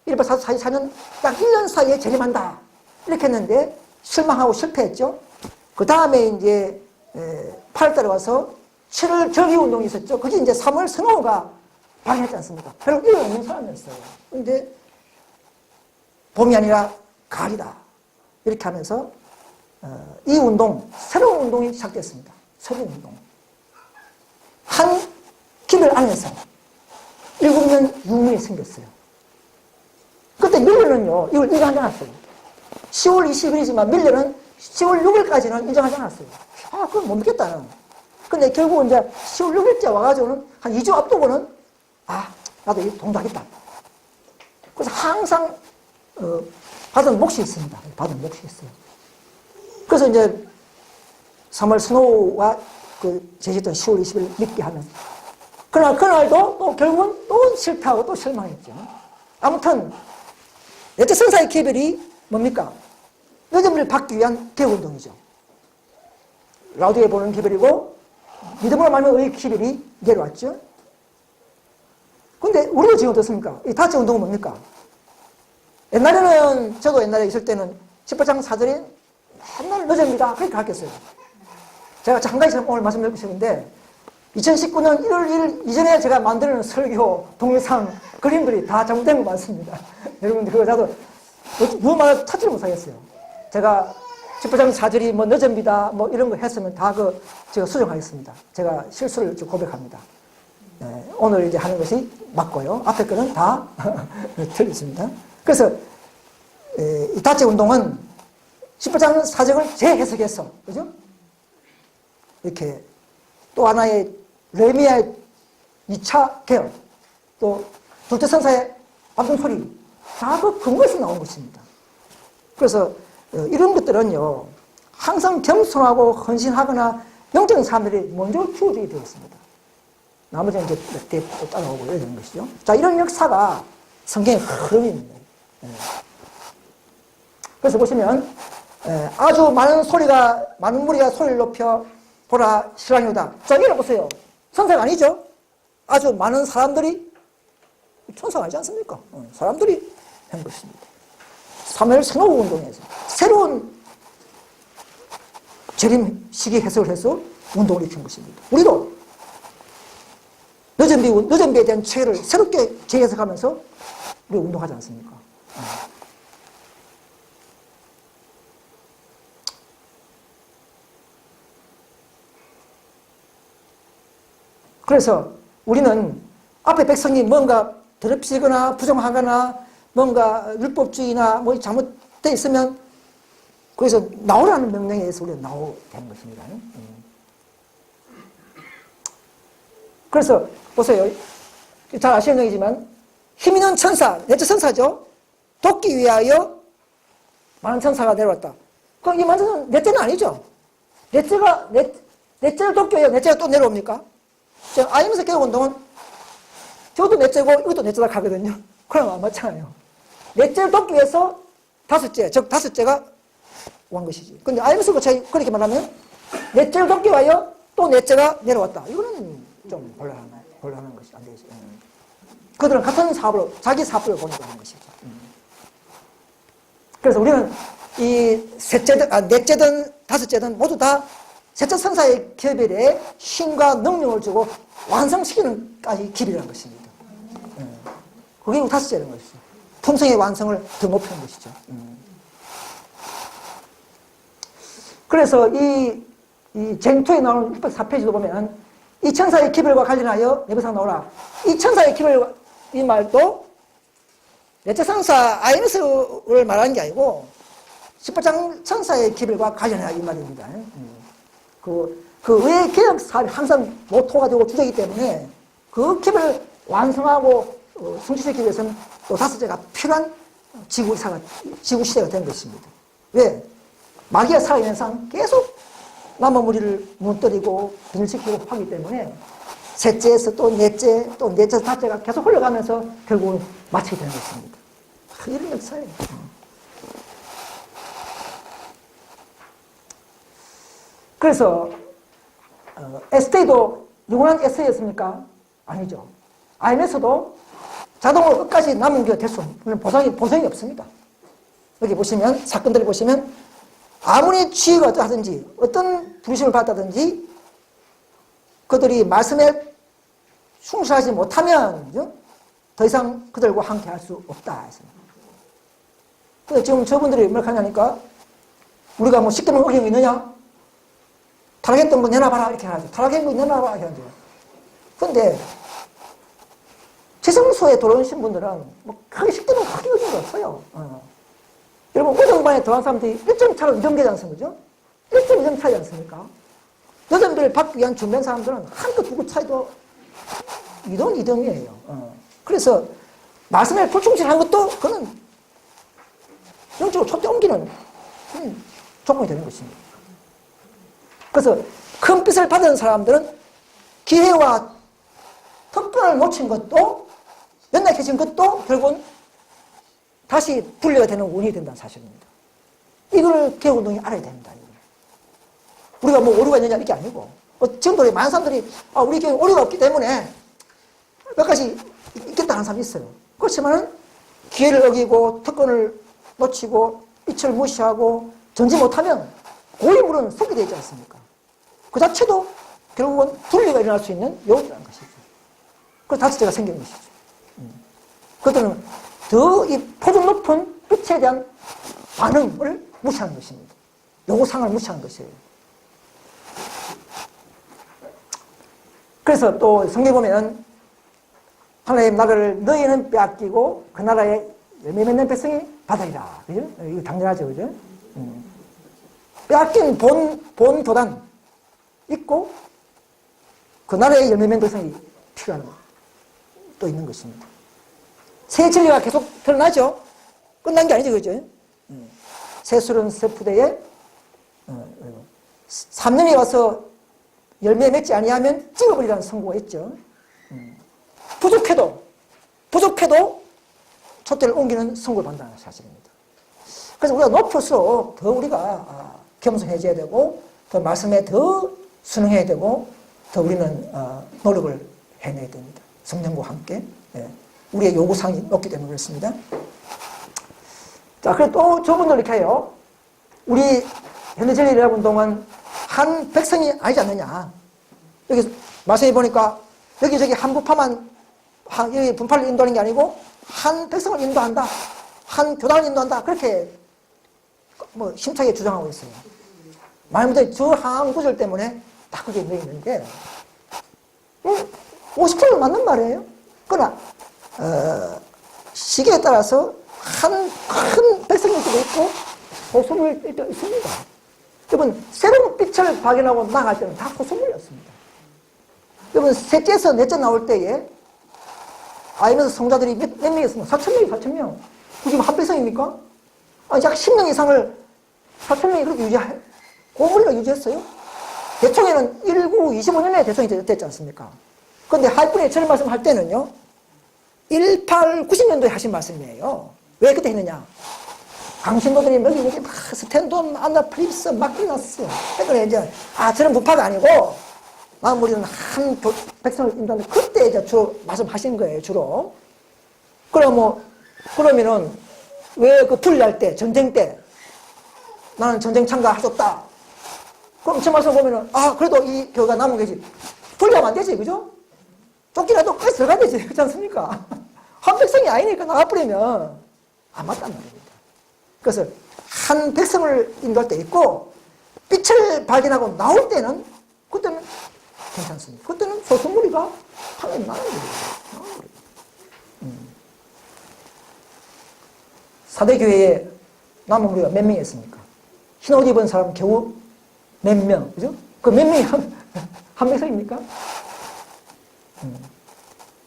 1844년 딱 1년 사이에 재림한다. 이렇게 했는데 실망하고 실패했죠. 그 다음에 이제 8월달에 와서 7월 절기운동이 있었죠. 그게 이제 3월 선호가 발행했지 않습니까? 별로 일은 없는 사람이었어요. 근데 봄이 아니라 가을이다. 이렇게 하면서 이 운동, 새로운 운동이 시작됐습니다. 새로운 운동. 한 기별 안에서 7년 유문이 생겼어요. 그때 밀려는요, 이걸 인정하지 않았어요. 10월 20일이지만 밀려는 10월 6일까지는 인정하지 않았어요. 아, 그건 못 믿겠다는. 근데 결국 이제 10월 6일째 와가지고는 한 2주 앞두고는 나도 이 동작했다. 그래서 항상 받은 몫이 있습니다. 받은 몫이 있어요. 그래서 이제 3월 스노우와 제시했던 10월 20일 믿게 하면서 그러나 그날도 또 결국은 또 실패하고 또 실망했죠. 아무튼 넷째 천사의 기별이 뭡니까? 여점을 받기 위한 개혁운동이죠. 라우디에 보는 기별이고 믿음으로 말하면 의의 기별이 내려왔죠. 근데 우리도 지금 어떻습니까? 이 다째 운동은 뭡니까? 옛날에는 저도 옛날에 있을 때는 18장 4절에 맨날 여점이다 그렇게 가르쳤어요. 제가 한 가지 오늘 말씀드리고 싶은데 2019년 1월 1일 이전에 제가 만드는 설교, 동영상, 그림들이 다 잘못된 거 많습니다. 여러분들 그거 저도 무엇만 찾지를 못하겠어요. 제가 10장 4절이 뭐 늦은비다 뭐 이런 거 했으면 다 제가 수정하겠습니다. 제가 실수를 좀 고백합니다. 네, 오늘 이제 하는 것이 맞고요. 앞에 거는 다 틀렸습니다. 그래서 이 다째 운동은 10장 4절을 재해석해서 그죠? 이렇게 또 하나의 레미야의 2차 개혁, 또 둘째 선사의 암송 소리 다 그 근거에서 나온 것입니다. 그래서 이런 것들은요 항상 겸손하고 헌신하거나 영적인 사람들이 먼저 키워줘야 되겠습니다. 나머지는 이제 몇 대 따라오고 이런 것이죠. 자, 이런 역사가 성경의 흐름입니다. 그래서 보시면 아주 많은 무리가 소리를 높여 보라 신랑이 오다. 자, 이거 보세요. 천사가 아니죠? 아주 많은 사람들이 천사가 아니지 않습니까? 사람들이 한 것입니다. 사무엘 선호 운동에서 새로운 재림 시기 해석을 해서 운동을 일으킨 것입니다. 우리도 늦은비에 대한 체계를 새롭게 재해석하면서 우리 운동하지 않습니까? 그래서 우리는 앞에 백성이 뭔가 더럽히거나 부정하거나 뭔가 율법주의나 뭐 잘못되어 있으면 거기서 나오라는 명령에 의해서 우리가 나오게 되는 것입니다. 그래서 보세요. 잘 아시는 얘기지만 힘 있는 천사, 넷째 천사죠. 돕기 위하여 많은 천사가 내려왔다. 그럼 이 만천사는 넷째는 아니죠. 넷째를 돕기 위하여 넷째가 또 내려옵니까? IMS 개혁운동은 저도 넷째고 이것도 넷째다 가거든요. 그럼 안 맞잖아요. 넷째를 돕기 위해서 다섯째, 즉 다섯째가 온 것이지. 근데 IMS 그렇게 말하면 넷째를 돕기 위하여 또 넷째가 내려왔다. 이거는 좀 곤란한 것이 안 되겠어요. 그들은 같은 사업으로, 자기 사업을 보내고 하는 것이죠. 그래서 우리는 이 넷째든 다섯째든 모두 다 셋째 천사의 계별에 힘과 능력을 주고 완성시키는까지 기별한 것입니다. 그게 다섯째라는 것이죠. 품성의 완성을 더 높이는 것이죠. 그래서 이 쟁투에 나오는 604페이지도 보면 이 천사의 기별과 관련하여 내부상 나오라. 이 천사의 기별, 이 말도 넷째 천사 아이너스를 말하는 게 아니고 18장 천사의 기별과 관련하여 이 말입니다. 그 의회 개혁 사업이 항상 모토가 되고 주제이기 때문에 그 기별을 완성하고 성취시키기 위해서는 또 다섯째가 필요한 지구시대가 된 것입니다. 왜? 마귀가 살아있는 상 계속 남은 무리를 무너뜨리고 분열시키고 하기 때문에 셋째에서 또 넷째에서 다섯째가 계속 흘러가면서 결국은 마치게 되는 것입니다. 이런 역사예요. 그래서 에스테이도 영원한 에세이였습니까? 아니죠. IMS도 자동으로 끝까지 남은 게 될 수 없는 보상이 없습니다. 여기 보시면 사건들을 보시면 아무리 지혜가 어떠하든지 어떤 부르심을 받다든지 그들이 말씀에 충실하지 못하면 더 이상 그들과 함께 할 수 없다. 근데 지금 저분들이 뭐라고 하냐니까 우리가 뭐 십계명 어긴 거 있느냐? 타락했던 거 내놔봐라 이렇게 하죠. 타락한 거 내놔봐라 이렇게 하죠. 근데 지성소에 들어오신 분들은 뭐 크게 십계명 크게 어긴 거 없어요. 여러분 오정반에 더한 사람들이 1점 차로 이동되지 않습니까? 1.2점 차이지 않습니까? 여전비를 받기 위한 준비한 사람들은 한끗 두끗 차이도 2등이에요. 그래서 말씀에 불충실한 것도 그는 영적으로 촛대 옮기는 조건이 되는 것입니다. 그래서 큰 빛을 받은 사람들은 기회와 특권을 놓친 것도 연약해진 것도 결국은 다시 분리가 되는 원인이 된다는 사실입니다. 이걸 개혁운동이 알아야 됩니다. 우리가 뭐 오류가 있느냐 이게 아니고 지금도 많은 사람들이 우리 교회 오류가 없기 때문에 몇 가지 있겠다 하는 사람이 있어요. 그렇지만 기회를 어기고 특권을 놓치고 빛을 무시하고 전지 못하면 고인물은 속게 되지 않습니까? 그 자체도 결국은 분리가 일어날 수 있는 요소라는 것이죠. 그래서 다섯째가 생기는 것이죠. 그것들은 더 이 포종 높은 빛에 대한 반응을 무시하는 것입니다. 요구사항을 무시하는 것이에요. 그래서 또 성경에 보면 하나님 나라를 너희는 빼앗기고 그 나라에 열매 맺는 백성이 받으리라. 그죠? 이거 당연하죠. 그죠? 빼앗긴 본 교단 있고 그 나라에 열매 맺는 백성이 필요한 또 있는 것입니다. 새 진리가 계속 드러나죠. 끝난 게 아니죠. 그죠? 새술은 세푸대에 3년이 와서 열매 맺지 아니하면 찍어버리라는 선고가 있죠. 부족해도 촛대를 옮기는 선고를 받는다는 사실입니다. 그래서 우리가 높을수록 더 우리가 겸손해져야 되고 더 말씀에 더 순응해야 되고 더 우리는 노력을 해내야 됩니다. 성령과 함께. 우리의 요구사항이 높기 때문에 그렇습니다. 자, 그리고 또 저분들 이렇게 해요. 우리 현대전리 여러분 동안 한 백성이 아니지 않느냐. 여기 말씀해 보니까 여기저기 한부파만 여기 분파를 인도하는 게 아니고 한 백성을 인도한다. 한 교단을 인도한다. 그렇게 뭐 힘차게 주장하고 있어요. 말하자면 저 항 구절 때문에 딱 그게 있는데 50%는 맞는 말이에요. 그러나 시기에 따라서 한 큰 백성일 수도 있고 소수일 때도 있습니다. 여러분 새로운 빛을 발견하고 나갈 때는 다 소수물이었습니다. 여러분 셋째에서 넷째 나올 때에 아이면서 성자들이 몇 명이었습니까? 4,000명. 지금 한 백성입니까? 아니 약 10년 이상을 4,000명이 그렇게 고물리가 유지했어요. 대총에는 1925년에 대총이 됐지 않습니까? 그런데 할분이 저런 말씀할 때는요 18, 90년도에 하신 말씀이에요. 왜 그때 했느냐? 강신도들이 여기 막 스탠돈, 안나 프립스, 마키나스. 그러니까 이제, 저는 부파가 아니고, 우리는 한 백성을 인도하는데, 그때 이제 주로 말씀하신 거예요, 주로. 그러면은, 왜 그 분리할 때, 전쟁 때, 나는 전쟁 참가하셨다. 그럼 저 말씀 보면은, 그래도 이 교회가 남은 거지. 분리하면 안 되지, 그죠? 쫓기라도 끝까지 들어가야 되지, 그렇지 않습니까? 한 백성이 아니니까 나가버리면 안 맞단 말입니다. 그래서 한 백성을 인도할 때 있고 빛을 발견하고 나올 때는 그때는 괜찮습니다. 그때는 소수무리가 하나님 나가는 거예요. 사대교회에 남은 무리가 몇 명이 있습니까? 흰옷 입은 사람 겨우 몇 명, 그죠? 그 몇 명이 한 백성입니까?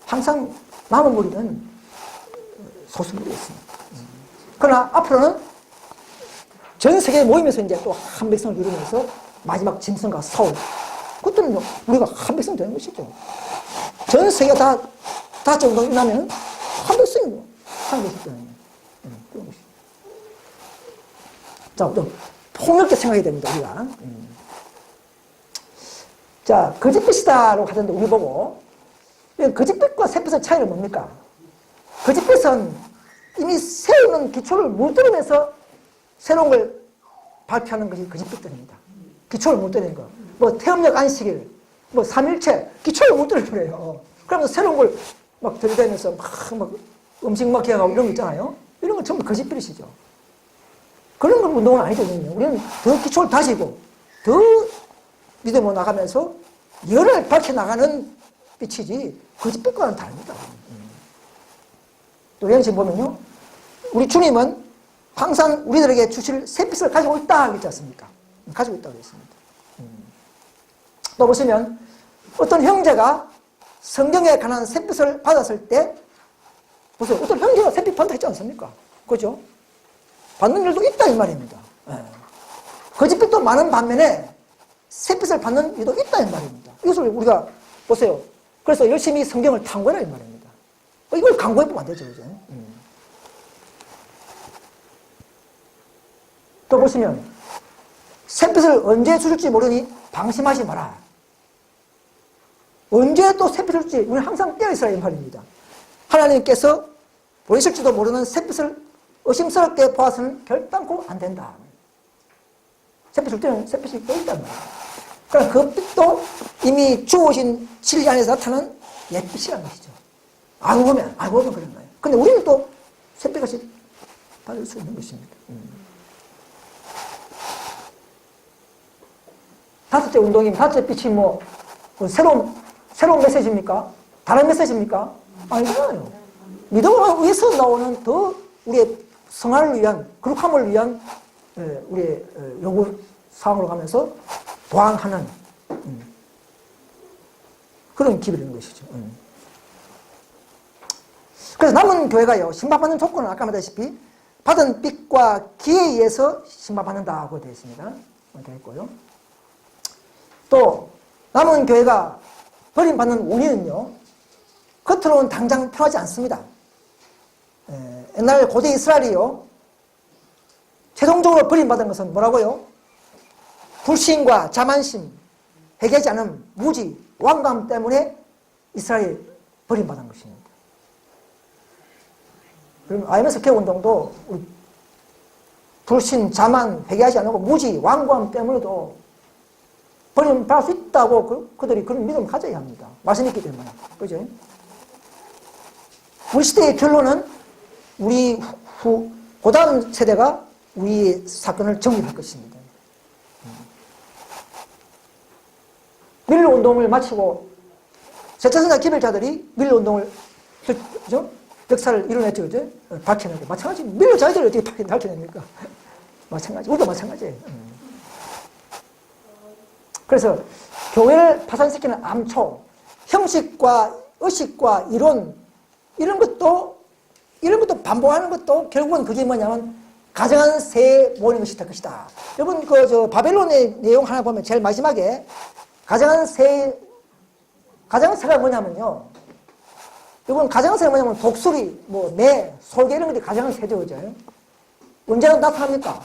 항상 남은 무리는 소수무리였습니다. 그러나 앞으로는 전 세계에 모이면서 이제 또 한 백성을 이루면서 마지막 짐승과 사울. 그때는 우리가 한 백성 되는 것이죠. 전 세계가 다 정도 일어나면 한 백성이 한 백성 되는 거예요. 그런 것이죠. 자, 좀 폭넓게 생각해야 됩니다, 우리가. 자, 거짓빛이다라고 하던데 우리 보고 거짓빛과 새빛의 차이는 뭡니까? 거짓빛은 이미 세우는 기초를 물들으면서 새로운 걸 발표하는 것이 거짓빛들입니다. 기초를 물들이는 거. 뭐 태음력 안식일, 뭐 삼일체, 기초를 물들어버려요. 그러면서 새로운 걸 막 들이대면서 막 음식 막 기억하고 이런 거 있잖아요. 이런 건 전부 거짓빛이죠. 그런 건 운동은 아니죠. 우리는 더 기초를 다지고 더 믿음으로 나가면서 열을 밝혀나가는 빛이지 거짓빛과는 다릅니다. 또 여기 지금 보면요. 우리 주님은 항상 우리들에게 주실 새빛을 가지고 있다 그랬지 않습니까? 가지고 있다고 했습니다. 또 보시면 어떤 형제가 성경에 관한 새빛을 받았을 때 보세요. 어떤 형제가 새빛 받는다 했지 않습니까? 그죠? 받는 일도 있다 이 말입니다. 거짓빛도 많은 반면에 새빛을 받는 일도 있다 이 말입니다. 이것을 우리가 보세요. 그래서 열심히 성경을 탐구해라 이 말입니다. 이걸 강구해보면 안 되죠. 그죠? 또 보시면 새빛을 언제 주실지 모르니 방심하지 마라. 언제 또 새빛을 줄지 우리는 항상 깨어있어야 이 말입니다. 하나님께서 보이실지도 모르는 새빛을 의심스럽게 보아서는 결단코 안 된다. 새빛 줄 때는 새빛이 떠있단 말이에요. 그러나 그 빛도 이미 주어진 진리 안에서 나타나는 옛빛이라는 것이죠. 알고 보면 그런 거예요. 근데 우리는 또 새빛같이 받을 수 있는 것입니다. 다섯째 운동이면 다섯째 빛이 뭐 새로운 메시지입니까? 다른 메시지입니까? 아니잖아요. 믿음을 위해서 나오는 더 우리의 성화를 위한, 거룩함을 위한 우리의 요구 사항으로 가면서 보완하는 그런 기별인 것이죠. 그래서 남은 교회가요, 신방받는 조건은 아까 말했다시피 받은 빛과 기에 의해서 신방받는다고 되어 있습니다. 되어 있고요. 또 남은 교회가 버림받는 원인은요, 겉으로는 당장 표하지 않습니다. 옛날 고대 이스라엘이요, 최종적으로 버림받은 것은 뭐라고요? 불신과 자만심, 회개하지 않은 무지, 완감 때문에 이스라엘이 버림받은 것입니다. 그럼 IMS 개혁 운동도 불신, 자만, 회개하지 않고 무지, 완고함 때문에도 버림받을 수 있다고 그들이 그런 믿음을 가져야 합니다. 말씀이 있기 때문에. 그죠? 우리 시대의 결론은 우리 고다음 세대가 우리의 사건을 정리할 것입니다. 밀로운동을 마치고 세차선자 기별자들이 밀로운동을 역사를 이뤄냈죠. 그죠? 밝혀내고. 마찬가지. 밀로자들이 어떻게 밝혀냅니까? 마찬가지. 우리도 마찬가지예요. 그래서 교회를 파산시키는 암초, 형식과 의식과 이론, 이런 것도 반복하는 것도 결국은 그게 뭐냐면 가정한 새에 모이는 것이 될 것이다. 여러분 바벨론의 내용 하나 보면 제일 마지막에 가정한 새가 뭐냐면요. 여러분 가정한 새가 뭐냐면 독수리, 매, 솔개 이런 것들이 가정한 새죠. 그죠? 언제나 나타납니까?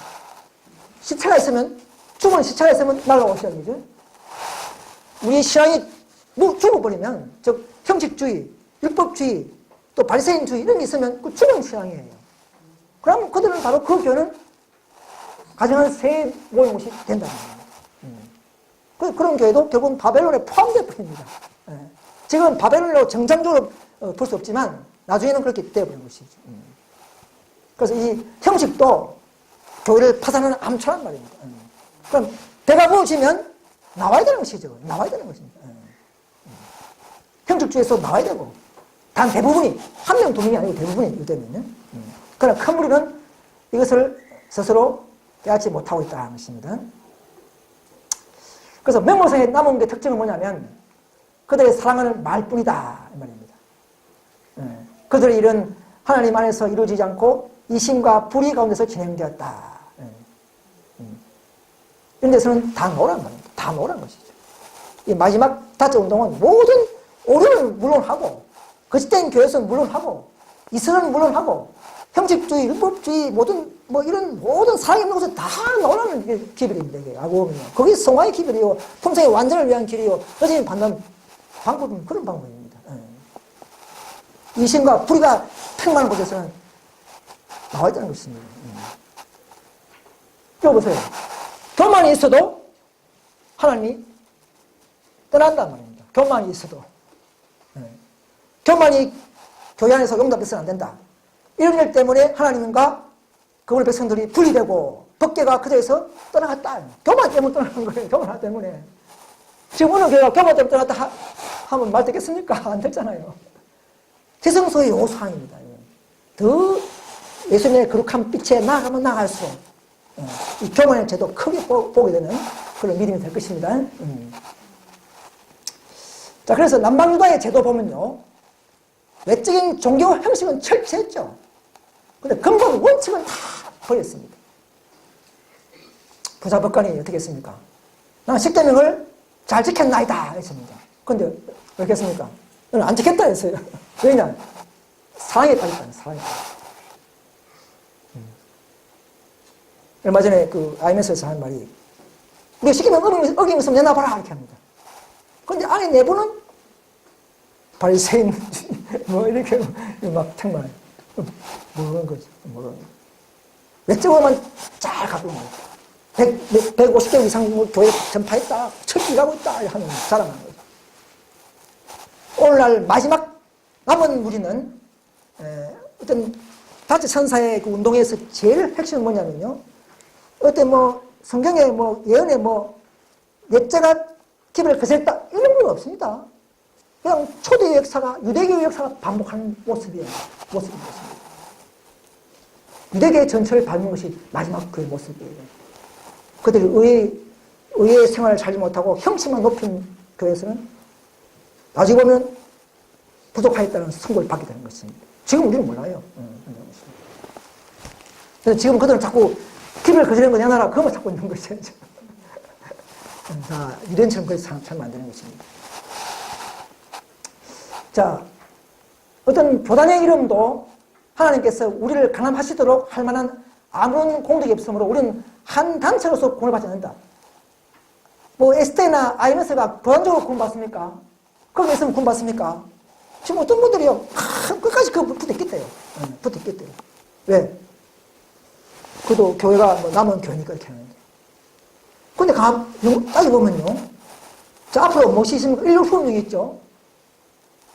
시체가 있으면, 죽은 시체가 있으면 날아오시는 거죠. 우리 신앙이 죽어버리면, 즉 형식주의, 율법주의, 또 바리새인주의 이런 게 있으면 그 죽은 신앙이에요. 그럼 그들은 바로 그 교회는 가정한 새에 모이는 것이 된다는 거예요. 그런 교회도 결국은 바벨론에 포함되어 버립니다. 지금 바벨론으로 정상적으로 볼 수 없지만 나중에는 그렇게 되어버리는 것이죠. 그래서 이 형식도 교회를 파산하는 암초란 말입니다. 그럼 배가 부어지면 나와야 되는 것이죠. 나와야 되는 것입니다. 형식주의에서 나와야 되고 단 대부분이 한 명, 두 명이 아니고 대부분이 유대민요. 그러나 큰 무리는 이것을 스스로 깨닫지 못하고 있다는 것입니다. 그래서 명목상에 남은 게 특징은 뭐냐면 그들의 사랑하는 말뿐이다 이 말입니다. 그들의 일은 하나님 안에서 이루어지지 않고 이심과 불의 가운데서 진행되었다. 이런 데서는 다 노란 말입니다. 다 노란 것이죠. 이 마지막 다째 운동은 모든 오류는 물론 하고 거짓된 교회에서는 물론 하고 이슬은 물론 하고 형식주의, 율법주의 이런 모든 사랑의 있는 곳에 다 넣으라는 기별입니다. 이게 알고 보면요. 거기 성화의 기별이요, 품성의 완전을 위한 길이요, 여전히 받는 방법은 그런 방법입니다. 이심과 불의가 팽만한 곳에서는 나와야 되는 것입니다. 여보세요. 교만이 있어도 하나님이 떠난단 말입니다. 교만이 있어도. 교만이 교회 안에서 용납돼서는 안 된다. 이런 일 때문에 하나님과 그분의 백성들이 분리되고 법궤가 그대에서 떠나갔다. 교만 때문에 떠나는 거예요. 교만 때문에. 지금 어느 교회가 교만 때문에 떠났다 하면 말 되겠습니까? 안 되잖아요. 지성소의 요소항입니다. 더 예수님의 거룩한 빛에 나아가면 나아갈수록 이 교만의 죄도 크게 보게 되는 그런 믿음이 될 것입니다. 자, 그래서 남방유다의 제도 보면요, 외적인 종교 형식은 철저했죠. 근데 근본 원칙은 다 버렸습니다. 부자 법관이 어떻게 했습니까? 나는 십계명을 잘 지켰나이다 했습니다. 근데 어떻게 했습니까? 너는 안 지켰다 했어요. 왜냐? 사랑에 빠졌다는 사랑에. 얼마 전에 IMS에서 한 말이, 우리가 십계명 어기면 있으면 내놔봐라 이렇게 합니다. 그런데 안에 내부는 바리새인 이렇게 막 택만 모르는 거죠. 모르는 거. 외적으로만 잘 갖고 있는 거죠. 150개 이상 교회 전파했다, 철기 가고 있다 하는 자랑하는 거죠. 오늘날 마지막 남은 무리는 어떤 다째 천사의 그 운동에서 제일 핵심은 뭐냐면요, 어때 뭐 성경에 뭐 예언에 뭐 넷째가 기별을 거스렸다 이런 건 없습니다. 그냥 초대 역사가, 유대교 역사가 반복하는 모습이에요. 모습인 것입니다. 유대교의 전철을 밟는 것이 마지막 그의 모습이에요. 그들이 의의 생활을 살지 못하고 형식만 높인 교회에서는 나중에 보면 부족하였다는 선고를 받게 되는 것입니다. 지금 우리는 몰라요. 그래서 지금 그들은 자꾸 기별을 거스르는 거냐 나라 그것만 찾고 있는 것이죠. 자, 유대인처럼 그렇게 살면 안 되는 것입니다. 자, 어떤 교단의 이름도 하나님께서 우리를 강함하시도록 할 만한 아무런 공덕이 없으므로 우리는 한 단체로서 구원을 받지 않는다. 뭐 에스테나 IMS가 교단적으로 구원받습니까? 거기 있으면 구원받습니까? 지금 어떤 분들이요, 끝까지 그 붙어 있겠대요. 붙어 있겠대요. 왜? 그래도 교회가 뭐 남은 교회니까 이렇게 하는데. 근데 따져보면요, 자, 앞으로 무엇이 있습니까? 인류 수업령이 있죠.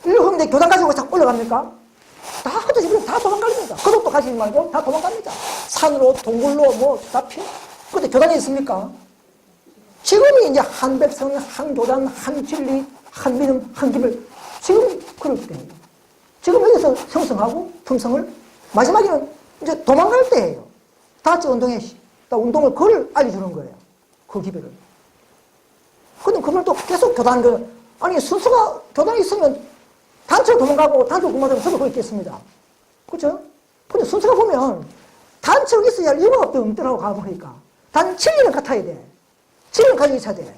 인류 수업령 교단 가지고 자꾸 올라갑니까? 다 흩어지면 다 도망갑니다. 그것도 가지지 말고 다 도망갑니다. 산으로, 동굴로, 뭐, 다 피해. 근데 교단이 있습니까? 지금이 이제 한 백성, 한 교단, 한 진리, 한 믿음, 한 기별. 지금 그럴 때예요. 지금 여기서 형성하고 품성을 마지막에는 이제 도망갈 때예요. 다 같이 운동에, 운동을 그걸 알려주는 거예요. 그 기별을. 근데 그걸 또 계속 아니, 순서가 교단이 있으면 단체로 도망가고 단체로 도망가면 저도 거기 있겠습니다. 그렇죠? 근데 순서가 보면 단체로 있어야 할 이유가 없더라고 가보니까. 단 7년은 같아야 돼. 7년까지 있어야 돼.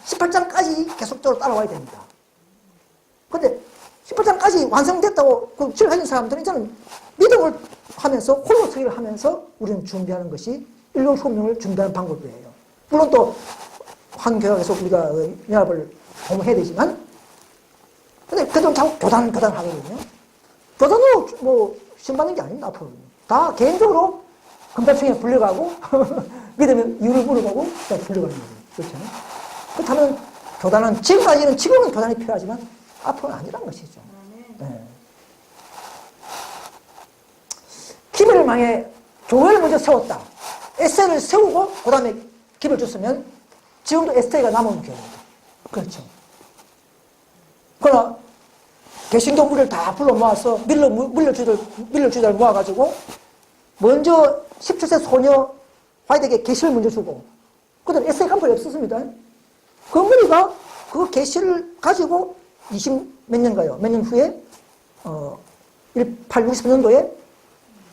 18장까지 계속적으로 따라와야 됩니다. 근데 18장까지 완성됐다고 그 지를 가진 사람들은 이제는 믿음을 하면서 홀로 서기를 하면서 우리는 준비하는 것이 인류 혁명을 준비하는 방법이에요. 물론 또 한 교회에서 우리가 연합을 도모해야 되지만, 근데 그들은 자꾸 교단 하거든요. 교단으로 뭐 시험 받는 게 아닙니다. 앞으로 다 개인적으로 금발청에 불려가고 믿음의 이유를 물어보고 불려가는 거예요. 그렇죠? 그렇다면 교단은 지금은 교단이 필요하지만 앞으로는 아니란 것이죠. 네. 기별을 만약에 교회를 먼저 세웠다. 에세이를 세우고 그 다음에 기별을 줬으면 지금도 에세이가 남은 교회입니다. 그렇죠. 그러나 개신교 무리를 다 불러 모아서 밀려주들 모아가지고 먼저 17세 소녀 화이트에게 계시를 먼저 주고, 그들은 에세이 깜빡이 없었습니다. 그 무리가 그 계시를 가지고 20몇 년가요? 몇 년 후에 1863년도에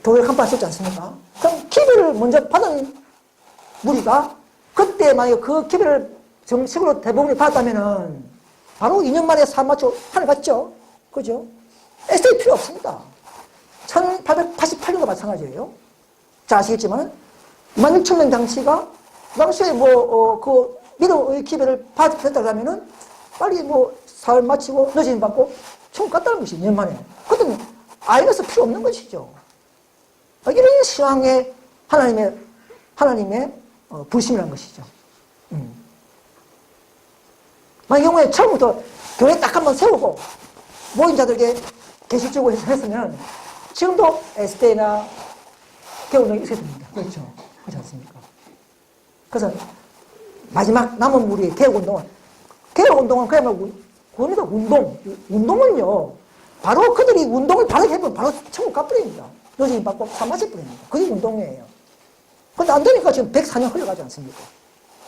교회를 간판을 썼지 않습니까? 그럼 기별을 먼저 받은 무리가 그때 만약에 그 기별을 정식으로 대부분이 받았다면은 바로 2년 만에 산 맞춰 하늘 갔죠? 그죠? 에세이 필요 없습니다. 1888년도 마찬가지예요. 자, 아시겠지만 16,000명 당시가 그 당시에 그 믿음의 기별을 받았다고 하면은 빨리 사흘 마치고 늦은 받고 천국 갔다는 것이 2년 만에. 그것은 아이가서 필요 없는 것이죠. 이런 신앙의 하나님의 불신이라는 것이죠. 만약 경우에 처음부터 교회 딱 한번 세우고 모인 자들에게 계시 주고 했으면 지금도 에스테나 개운동이 있어야 됩니다. 그렇죠. 그렇지 않습니까? 그래서 마지막 남은 무리의 개혁운동은 그야말로 그겁니다. 운동은요, 바로 그들이 운동을 바로 해보면 바로 천국 가버립니다. 노진 받고 산 마실 뿐입니다. 그게 운동이에요. 근데 안 되니까 지금 104년 흘러가지 않습니까?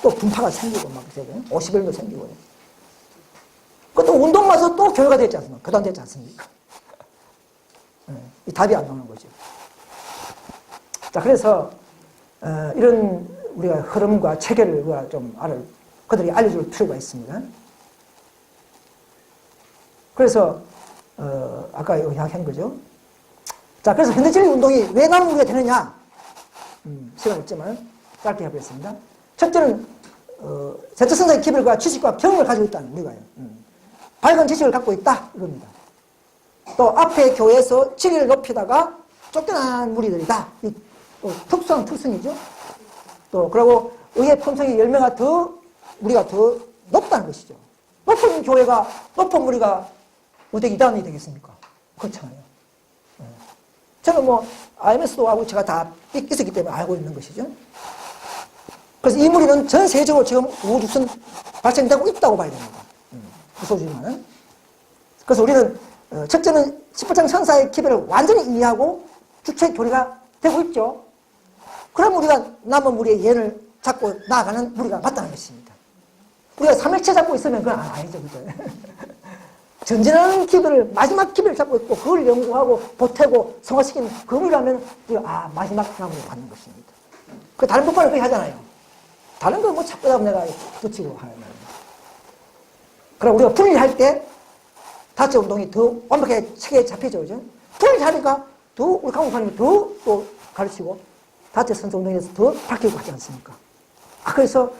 또 분파가 생기고 막 50일도 생기고요. 그것도 운동 와서 또 교회가 됐지 않습니까? 교단 됐지 않습니까? 이 답이 안 나오는 거죠. 자, 그래서 이런 우리가 흐름과 체계를 우리가 좀 그들이 알려줄 필요가 있습니다. 그래서 아까 이야기한 거죠. 자, 그래서 현대적인 운동이 왜 남은 우리가 되느냐? 시간 없지만 짧게 해보겠습니다. 첫째는 세처선사의 기별과 지식과 경험을 가지고 있다는 우리가요. 밝은 지식을 갖고 있다 이겁니다. 또 앞에 교회에서 지위를 높이다가 쫓겨난 무리들이다. 이 특수한 특성이죠. 또 그리고 의의 품성이 열매가 더 무리가 더 높다는 것이죠. 높은 교회가 높은 무리가 어떻게 이단이 되겠습니까? 그렇잖아요. 저는 뭐 IMS도 하고 제가 다 있었기 때문에 알고 있는 것이죠. 그래서 이 무리는 전 세계적으로 지금 우주선 발생되고 있다고 봐야 됩니다. 무소주지만은. 그래서 우리는 첫째는 18장 천사의 기별을 완전히 이해하고 주체 교리가 되고 있죠. 그럼 우리가 남은 무리의 예를 잡고 나아가는 무리가 맞다는 것입니다. 우리가 삼일체 잡고 있으면 그건 아니죠. 그죠? 전진하는 기별을, 마지막 기별을 잡고 있고 그걸 연구하고 보태고 성화시키는 그 무리라면 우리가 마지막 나무를 받는 것입니다. 그 다른 법관은 그렇게 하잖아요. 다른 거 뭐 잡고 잡으면 내가 붙이고 하는 거예요. 그럼 우리가 분리할 때 다체 운동이 더 완벽하게 체계에 잡히죠. 그죠? 분리하니까 더 우리 강국사님이 더 또 가르치고 다체 선수 운동에서 더 바뀌고 하지 않습니까? 그래서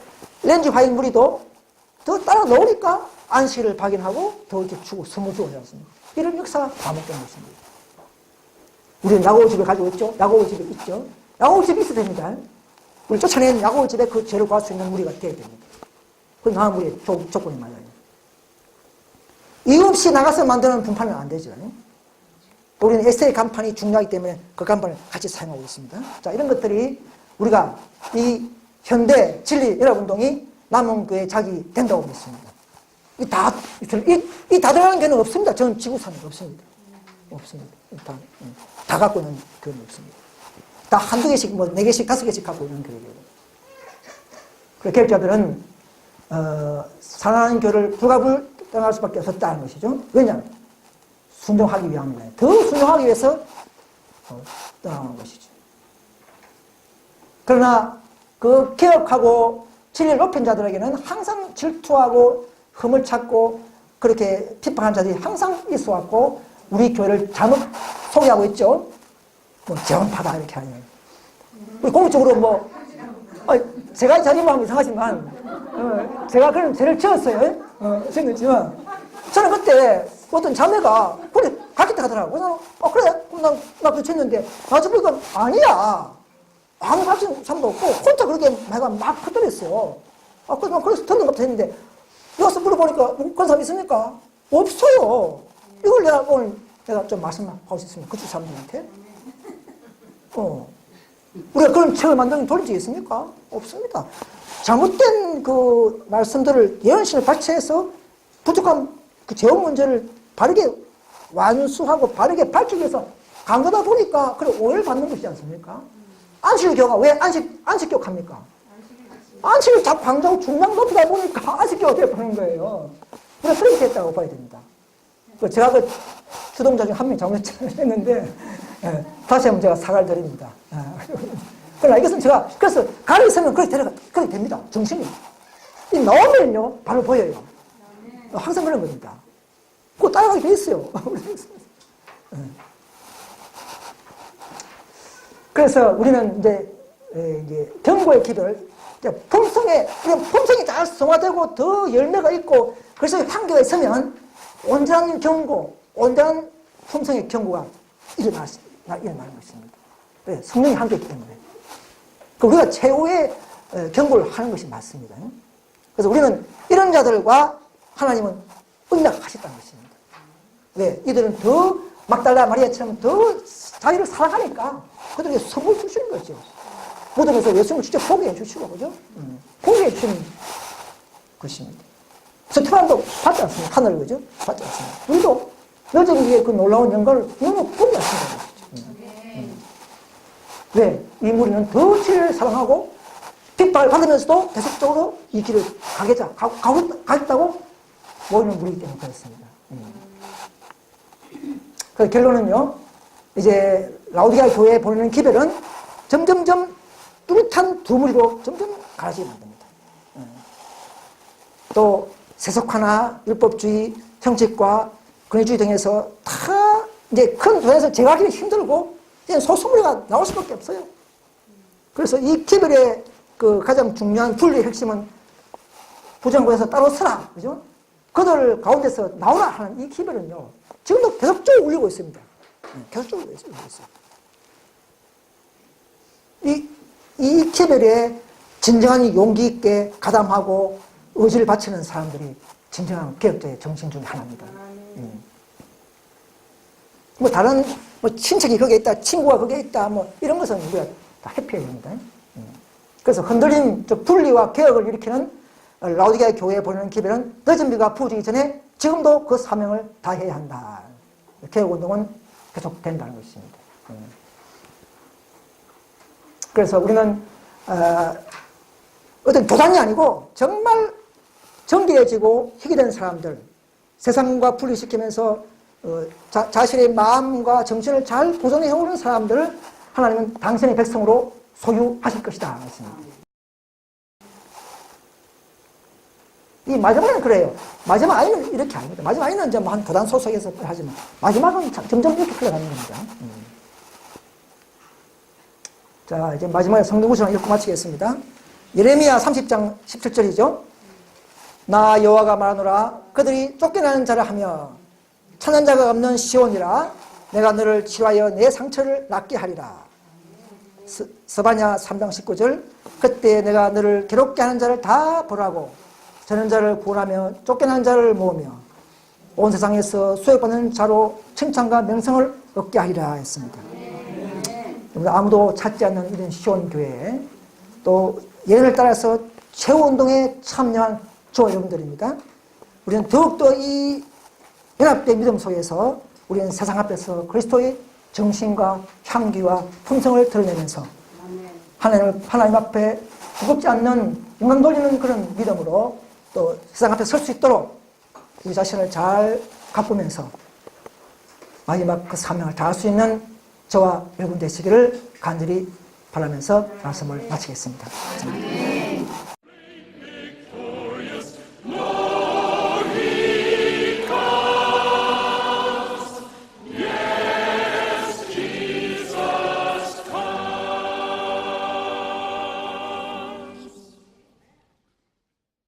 렌즈 화인 무리도 더 따라 놓으니까 안식을 발견하고 더 이렇게 주고 선물 주고 하지 않습니까? 이런 역사가 반복된 것입니다. 우리는 야고보 집을 가지고 있죠. 야고보 집에 있죠. 야고보 집이 있어야 됩니다. 우리 쫓아낸 야고보 집에 그 죄를 구할 수 있는 무리가 되어야 됩니다. 그건 나은 무리의 조건이 맞아요. 이유 없이 나가서 만드는 분판은 안 되죠. 우리는 에세이 간판이 중요하기 때문에 그 간판을 같이 사용하고 있습니다. 자, 이런 것들이 우리가 이 현대 진리 연합운동이 남은 교회 자기 된다고 믿습니다. 이 다 들어가는 교회는 없습니다. 저는 지구상에 없습니다. 없습니다. 다 갖고 있는 교회는 없습니다. 다 한두 개씩, 뭐, 4개씩, 5개씩 갖고 있는 교회예요. 그래서 개혁자들은, 사랑하는 교회를 불가불당할 수밖에 없었다는 것이죠. 왜냐하면, 순종하기 위함이다. 더 순종하기 위해서, 떠나가는 것이죠. 그러나, 그 개혁하고 진리를 높인 자들에게는 항상 질투하고 흠을 찾고 그렇게 핍박한 자들이 항상 있어 왔고, 우리 교회를 잘못 소개하고 있죠. 뭐, 재원파다, 이렇게 하네요. 공식적으로 뭐, 제가 자기만 하면 이상하지만, 제가 그런 죄를 지었어요. 지었지만, 저는 그때 어떤 자매가, 그래, 가겠다 하더라고. 그래서, 그래, 나 그거 쳤는데, 나중에 보니까 아니야. 아무 가진 사람도 없고, 혼자 그렇게 막 퍼뜨렸어요. 그래서 듣는 것부터 했는데, 여기서 물어보니까, 그런 사람 있습니까? 없어요. 이걸 내가 오늘, 내가 좀 말씀하고 싶습니다. 그쪽 사람들한테. 우리가 그런 책을 만드는 돌린 적이 있습니까? 없습니다. 잘못된 그 말씀들을 예언신을 발췌해서 부족한 그 제원 문제를 바르게 완수하고 바르게 밝히기 위해서 강조다 보니까 그래 오해를 받는 것이지 않습니까? 안식교가 왜 안식교 합니까? 안식을 자꾸 강조하고 중량 높이다 보니까 안식교가 되어버리는 거예요. 우리가 그렇게 됐다고 봐야 됩니다. 제가 그 주동자 중 한 명이 잘못했는데 다시 한번 제가 사과를 드립니다. 그러나 이것은 제가 그래서 가만히 있으면 그렇게 됩니다. 정신이. 이 나오면요 바로 보여요. 항상 그런 겁니다. 그거 따라가게 돼 있어요. 그래서 우리는 이제 경고의 기도를 품성이 잘 성화되고 더 열매가 있고 그래서 향교에 서면 온전한 경고, 온전한 품성의 경고가 일어나는 것입니다. 왜? 성령이 함께 있기 때문에. 우리가 최후의 경고를 하는 것이 맞습니다. 그래서 우리는 이런 자들과 하나님은 언약하셨다는 것입니다. 왜? 이들은 더 막달라 마리아처럼 더 자기를 사랑하니까 그들에게 선물 주시는 거죠. 무덤에서 예수님을 직접 포기해 주시고, 그죠? 포기해 주시는 것입니다. 스테반도 받지 않습니다. 하늘을, 그죠? 받지 않습니다. 우리도 여전히 그 놀라운 영광을 너무 포기하신다는 것이죠. 왜? 이 무리는 더 진리를 사랑하고 핍박을 받으면서도 계속적으로 이 길을 가겠다고 모이는 무리이기 때문에 그렇습니다. 그 결론은요, 이제 라오디게아 교회에 보내는 기별은 점점점 뚜렷한 두 무리로 점점 갈라지게 만듭니다. 또 세속화나 율법주의, 형식과 권위주의 등에서 다 이제 큰 도에서 제거하기 힘들고 이제 소수무리가 나올 수밖에 없어요. 그래서 이 기별의 그 가장 중요한 분리의 핵심은 부정부에서 따로 서라, 그죠? 그들 가운데서 나오라 하는 이 기별은요, 지금도 계속적으로 울리고 있습니다. 계속적으로 울리고 있어요. 이 기별의 진정한 용기 있게 가담하고 의지를 바치는 사람들이 진정한 개혁자의 정신 중에 하나입니다. 뭐 다른 뭐 친척이 거기에 있다, 친구가 거기에 있다, 뭐 이런 것은 우리가 다 회피해야 됩니다. 그래서 흔들린 분리와 개혁을 일으키는 라오디게아 교회에 보내는 기별은 늦은 비가 부어지기 전에 지금도 그 사명을 다해야 한다. 개혁운동은 계속된다는 것입니다. 그래서 우리는 어떤 교단이 아니고 정말 정결해지고 희귀된 사람들, 세상과 분리시키면서 자신의 마음과 정신을 잘 보존해 오는 사람들을 하나님은 당신의 백성으로 소유하실 것이다. 이 마지막에는 그래요. 마지막 아이는 이렇게 아닙니다. 마지막 아이는 이제 뭐 한 교단 소속에서 하지만 마지막은 점점 이렇게 흘러가는 겁니다. 자, 이제 마지막에 성경구절을 읽고 마치겠습니다. 예레미야 30장 17절이죠. 나 여호와가 말하노라 그들이 쫓겨나는 자를 하며 찾는 자가 없는 시온이라 내가 너를 치료하여 내 상처를 낫게 하리라. 스바냐 3장 19절 그때 내가 너를 괴롭게 하는 자를 다 보라고 저는 자를 구원하며 쫓겨난 자를 모으며 온 세상에서 수혜받는 자로 칭찬과 명성을 얻게 하리라 했습니다. 아무도 찾지 않는 이런 시온 교회 또 예언을 따라서 최후운동에 참여한 저 여러분들입니다. 우리는 더욱더 이 연합된 믿음 속에서 우리는 세상 앞에서 그리스도의 정신과 향기와 품성을 드러내면서 하나님 앞에 무겁지 않는 영광 돌리는 그런 믿음으로 또 세상 앞에 설 수 있도록 우리 자신을 잘 가꾸면서 마지막 그 사명을 다할 수 있는 저와 여러분 되시기를 간절히 바라면서 말씀을 마치겠습니다.